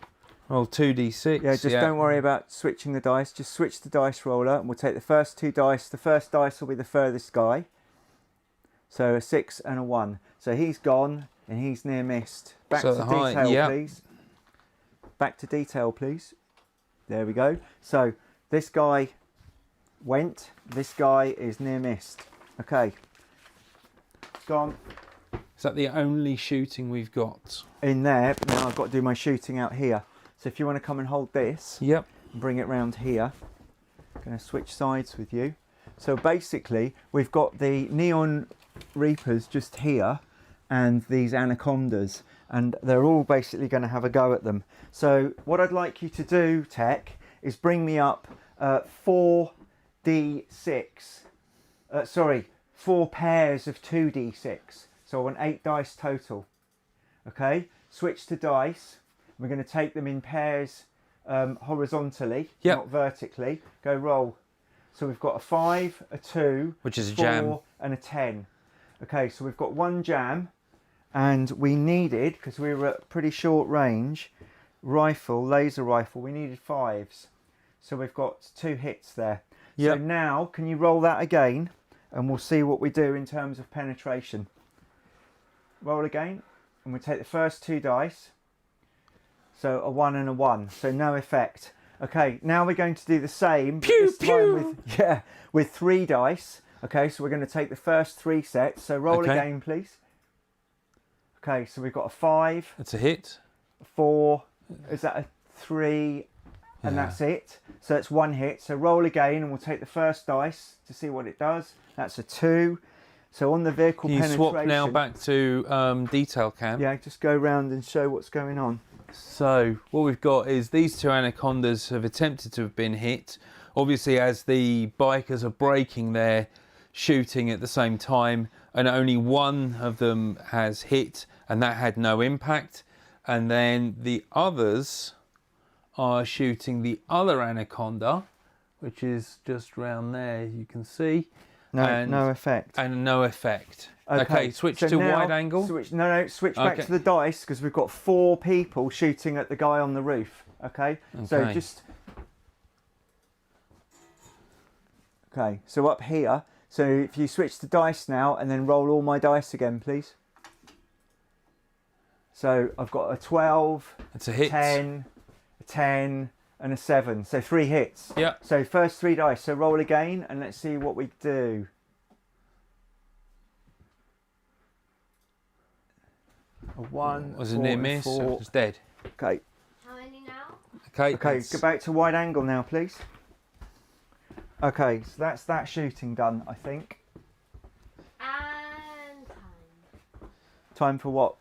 roll 2d6. Yeah, just don't worry about switching the dice. Just switch the dice roller, and we'll take the first 2 dice. The first dice will be the furthest guy. So a 6 and a 1. So he's gone, and he's near missed. Back So to high, detail, yeah. please. Back to detail, please. There we go. So this guy went. This guy is near missed. Okay. Gone. Is that the only shooting we've got? In there, but now I've got to do my shooting out here. So if you want to come and hold this, Yep. and bring it round here. I'm going to switch sides with you. So basically, we've got the Neon Reapers just here, and these Anacondas, and they're all basically going to have a go at them. So what I'd like you to do, Tech, is bring me up 4d6. 4 pairs of 2d6. So I want 8 dice total. Okay, switch to dice. We're going to take them in pairs horizontally, Yep. not vertically. Go roll. So we've got a 5, a 2, Which is a 4, jam. and a 10. Okay, so we've got 1 jam, and we needed, because we were at pretty short range, laser rifle, we needed 5s. So we've got 2 hits there. Yep. So now, can you roll that again? And we'll see what we do in terms of penetration. Roll again, and we take the first 2 dice. So a 1 and a 1, so no effect. Okay, now we're going to do the same, but Pew, this time with 3 dice. Okay, so we're going to take the first 3 sets. So roll Okay. again, please. Okay, so we've got a 5, That's a hit. 4, is that a 3, and Yeah. that's it. So it's 1 hit. So roll again, and we'll take the first dice to see what it does. That's a 2. So on the vehicle Can you penetration. swap now back to detail cam? Yeah, just go round and show what's going on. So what we've got is these 2 Anacondas have attempted to have been hit. Obviously, as the bikers are braking, they're shooting at the same time, and only 1 of them has hit, and that had no impact. And then the others are shooting the other Anaconda, which is just round there, you can see. No, no effect. And no effect. Okay, switch so to now- wide angle. Switch back Okay. to the dice, because we've got 4 people shooting at the guy on the roof. Okay, so Okay. just. Okay, so up here. So if you switch to dice now and then roll all my dice again, please. So I've got a 12, It's a hit. 10, a 10, and a 7. So 3 hits. Yeah. So first 3 dice. So roll again and let's see what we do. A 1. Was a 4, near and miss. 4. It's dead. Okay. How many now? Okay. Okay, that's- go back to wide angle now, please. Okay, so that's that shooting done, I think. And time. Time for what?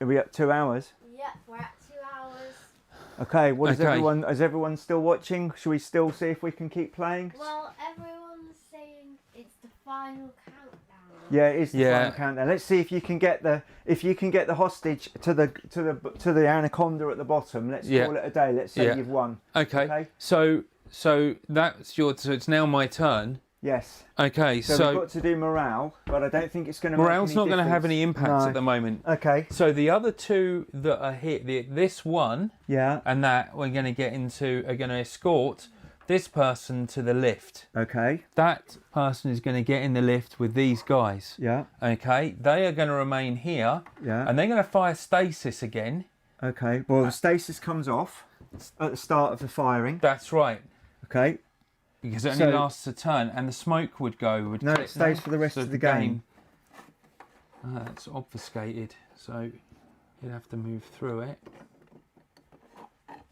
Are we at 2 hours? Yep, we're at 2 hours. Okay, what is Okay. everyone? Is everyone still watching? Should we still see if we can keep playing? Well, everyone's saying it's the final countdown. Yeah, it is the Yeah. final countdown. Let's see if you can get the hostage to the anaconda at the bottom. Let's Yeah. call it a day. Let's say Yeah. you've won. Okay. Okay. So that's your. So it's now my turn. Yes. Okay. So, we've got to do morale, but I don't think it's going to. morale's not going to have difference. any impact No. at the moment. Okay. So the other 2 that are hit, this one Yeah. and that we're going to get into, are going to escort this person to the lift. Okay. That person is going to get in the lift with these guys. Yeah. Okay. They are going to remain here, Yeah. and they're going to fire stasis again. Okay. Well, the stasis comes off at the start of the firing. That's right. Okay. Because it only So- lasts a turn, and the smoke would go. No, it stays for the rest of the game. It's obfuscated, so you'd have to move through it.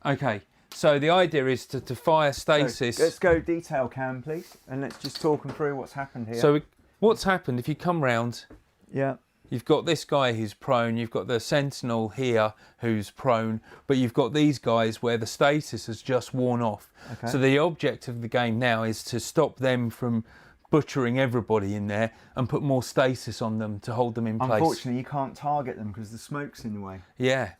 Okay, so the idea is to fire stasis. So let's go detail cam, please, and let's just talk them through what's happened here. So what's happened, if you come round, yeah. you've got this guy who's prone, you've got the sentinel here who's prone, but you've got these guys where the stasis has just worn off. Okay. So the object of the game now is to stop them from butchering everybody in there and put more stasis on them to hold them in place. Unfortunately, you can't target them because the smoke's in the way. Yeah.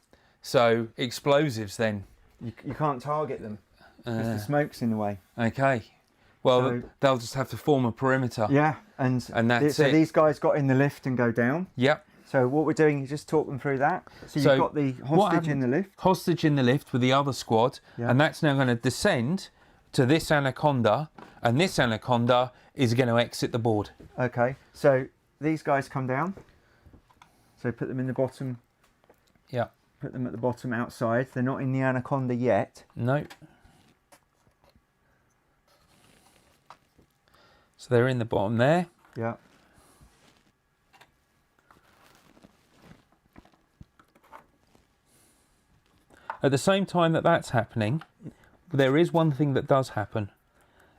So explosives then. You can't target them because the smoke's in the way. Okay. Well, So- they'll just have to form a perimeter. Yeah, and that's so it. these guys got in the lift and go down. Yep. So what we're doing is just talk them through that. So you've got the hostage in the lift. Hostage in the lift with the other squad, Yeah. and that's now going to descend to this anaconda, and this anaconda is going to exit the board. Okay, so these guys come down. So put them in the bottom. Yeah. Put them at the bottom outside. They're not in the anaconda yet. No. So they're in the bottom there. Yeah. At the same time that that's happening, there is one thing that does happen,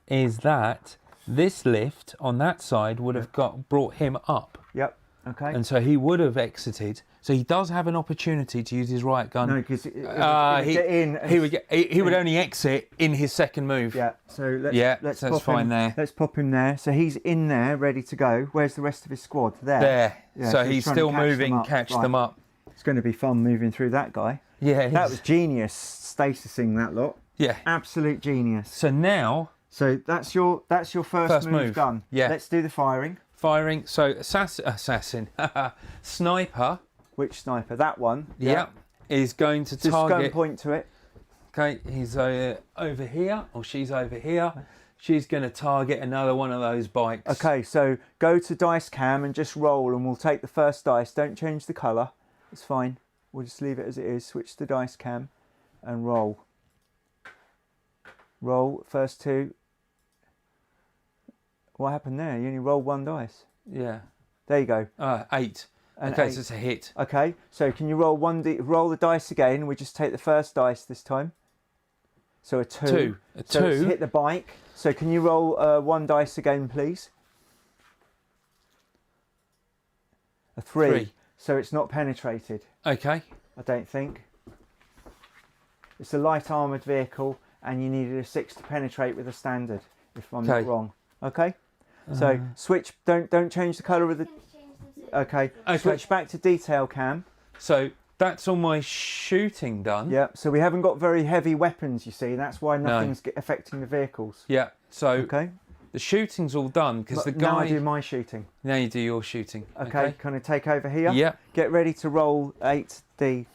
is that this lift on that side would have brought him up, Yep. Okay. and so he would have exited. So he does have an opportunity to use his riot gun. No, because it would get in. He would only exit in his second move. Yeah. So let's Yeah, so pop that's fine him there. Let's pop him there. So he's in there, ready to go. Where's the rest of his squad? There. There. Yeah, so he's he's trying to still catch them moving, up. catch Right. them up. It's going to be fun moving through that guy. Yeah. That was genius, stasising that lot. Yeah. Absolute genius. So now So that's your first move done. Yeah. Let's do the firing. firing. So assassin, sniper. Which sniper? That one. Yeah. Is going to Just go and target. point to it. Okay, he's over here, or she's over here. She's going to target another one of those bikes. Okay, so go to dice cam and just roll, and we'll take the first dice. Don't change the colour. It's fine. We'll just leave it as it is. Switch to dice cam and roll. Roll first two. What happened there? You only rolled one dice. Yeah. There you go. 8. And Okay, 8. so it's a hit. Okay, so can you roll roll the dice again? We just take the first dice this time. So a 2. 2. A So it's 2. hit the bike. So can you roll one dice again, please? A 3. 3. So it's not penetrated, Okay. I don't think. It's a light armoured vehicle, and you needed a 6 to penetrate with a standard, if I'm not Okay. wrong. Okay. So switch. Don't change the colour of the. Can change them so Okay. Okay. Switch back to detail cam. So that's all my shooting done. Yeah. So we haven't got very heavy weapons. You see, that's why nothing's affecting the vehicles. Yeah. So Okay. the shooting's all done because the But now I guy. do my shooting. Now you do your shooting. Okay. Can I take over here? Yeah. Get ready to roll 8D.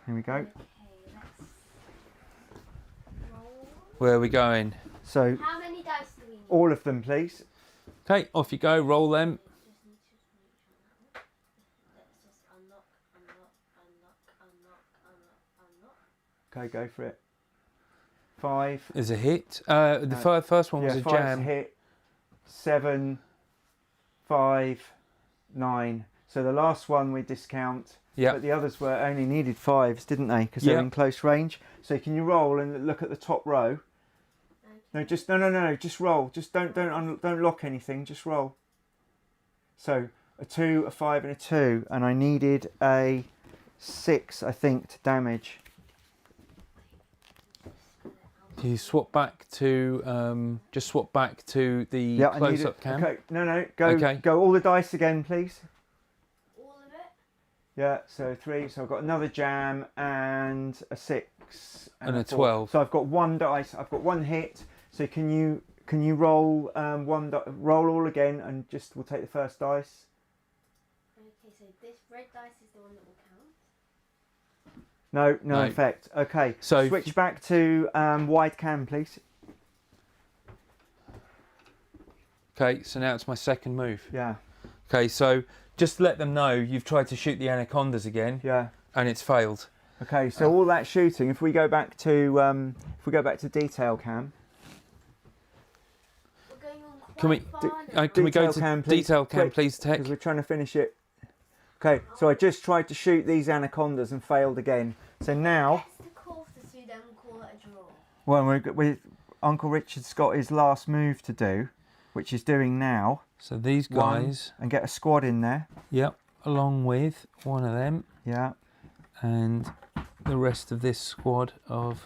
Here we go. Okay, let's roll. Where are we going? So How many dice do we need? all of them, please. Okay, off you go. Roll them. Just need to make sure. Let's just unlock. Okay, go for it. 5. Is a hit. The first one was Yeah, a 5's jam. hit. 7, 5, 9. So the last one we discount. Yeah. But the others were only needed 5s, didn't they? Because they're Yeah. in close range. So can you roll and look at the top row? No, just no. Just roll. Just don't lock anything. Just roll. So a 2, a 5, and a 2, and I needed a 6, I think, to damage. You swap back to just swap back to the Yeah, I needed. close-up cam. Okay, no. Go. Okay. Go all the dice again, please. All of it? Yeah. So 3. So I've got another jam and a 6 And a 4. 12. So I've got one dice. I've got one hit. So can you roll roll all again, and we'll take the first dice. Okay, so this red dice is the one that will count. No No. effect. Okay. So Switch back to wide cam, please. Okay, so now it's my second move. Yeah. Okay, so just to let them know you've tried to shoot the anacondas again Yeah. and it's failed. Okay. So all that shooting. If we go back to detail cam. We're going on quite Can we far now. can we go Detail to cam, please. detail cam, Quick, please, Tech? Because we're trying to finish it. Okay. So I just tried to shoot these anacondas and failed again. So now, Let's call to see them call it a draw. well, Uncle Richard's got his last move to do, which he's doing now. So these One, guys, and get a squad in there. yep, along with one of them Yeah. and the rest of this squad of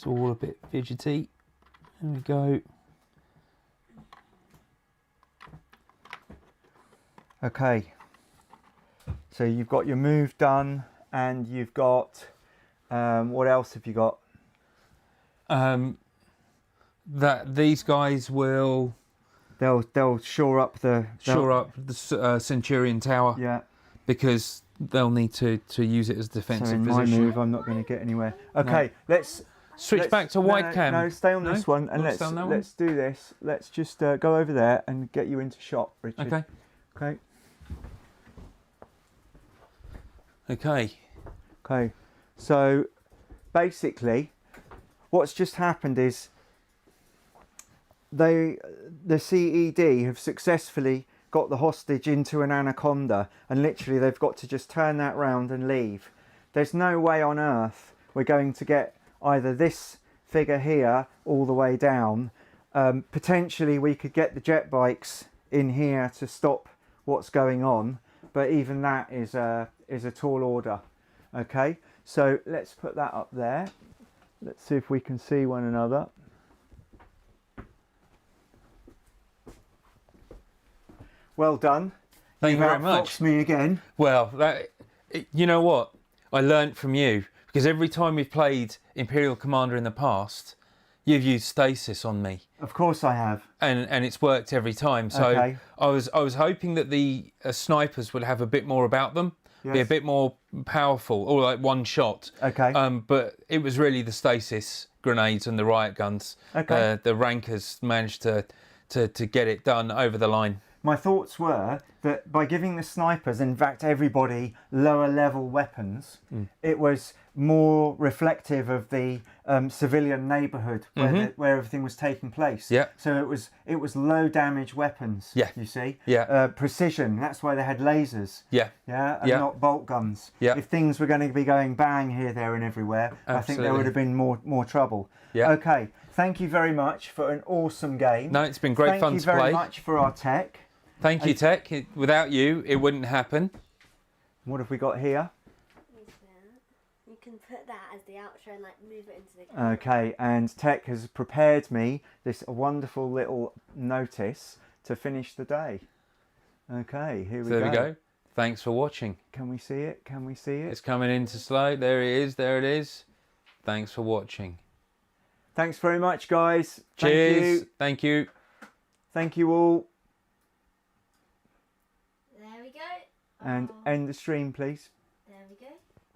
all a bit fidgety. There we go. Okay. So you've got your move done, and you've got what else have you got? That these guys will They'll shore up the Centurion Tower. Yeah. Because they'll need to use it as defensive So in position. my move, I'm not going to get anywhere. Okay, let's switch back to wide cam. No, stay on this one, and let's do this. Let's just go over there and get you into shot, Richard. Okay. Okay. Okay. Okay. So basically, what's just happened is the CED have successfully got the hostage into an anaconda, and literally they've got to just turn that round and leave. There's no way on earth we're going to get either this figure here all the way down. Potentially we could get the jet bikes in here to stop what's going on, but even that is a tall order. Okay, so let's put that up there. Let's see if we can see one another. Well done. Thank you very much. Me again. Well, you know what? I learnt from you, because every time we've played Imperial Commander in the past, you've used stasis on me. Of course I have. And it's worked every time. So okay. I was hoping that the snipers would have a bit more about them, be a bit more powerful, or like one shot. Okay. But it was really the stasis grenades and the riot guns. Okay. The rankers managed to get it done over the line. My thoughts were that by giving the snipers, in fact everybody, lower level weapons, it was more reflective of the civilian neighbourhood where everything was taking place. Yeah. So it was low damage weapons. Yeah. You see. Yeah. Precision. That's why they had lasers. Yeah. Yeah. And not bolt guns. Yeah. If things were going to be going bang here, there, and everywhere, Absolutely. I think there would have been more trouble. Yeah. Okay. Thank you very much for an awesome game. No, it's been great fun to play. Thank you very much for our tech. Thank you, Tech. Without you, it wouldn't happen. What have we got here? You can put that as the outro and like move it into the camera. Okay, and Tech has prepared me this wonderful little notice to finish the day. Okay, here we go. There we go. Thanks for watching. Can we see it? Can we see it? It's coming into slow. There it is. There it is. Thanks for watching. Thanks very much, guys. Cheers. Thank you. Thank you. Thank you all. There we go. And end the stream, please.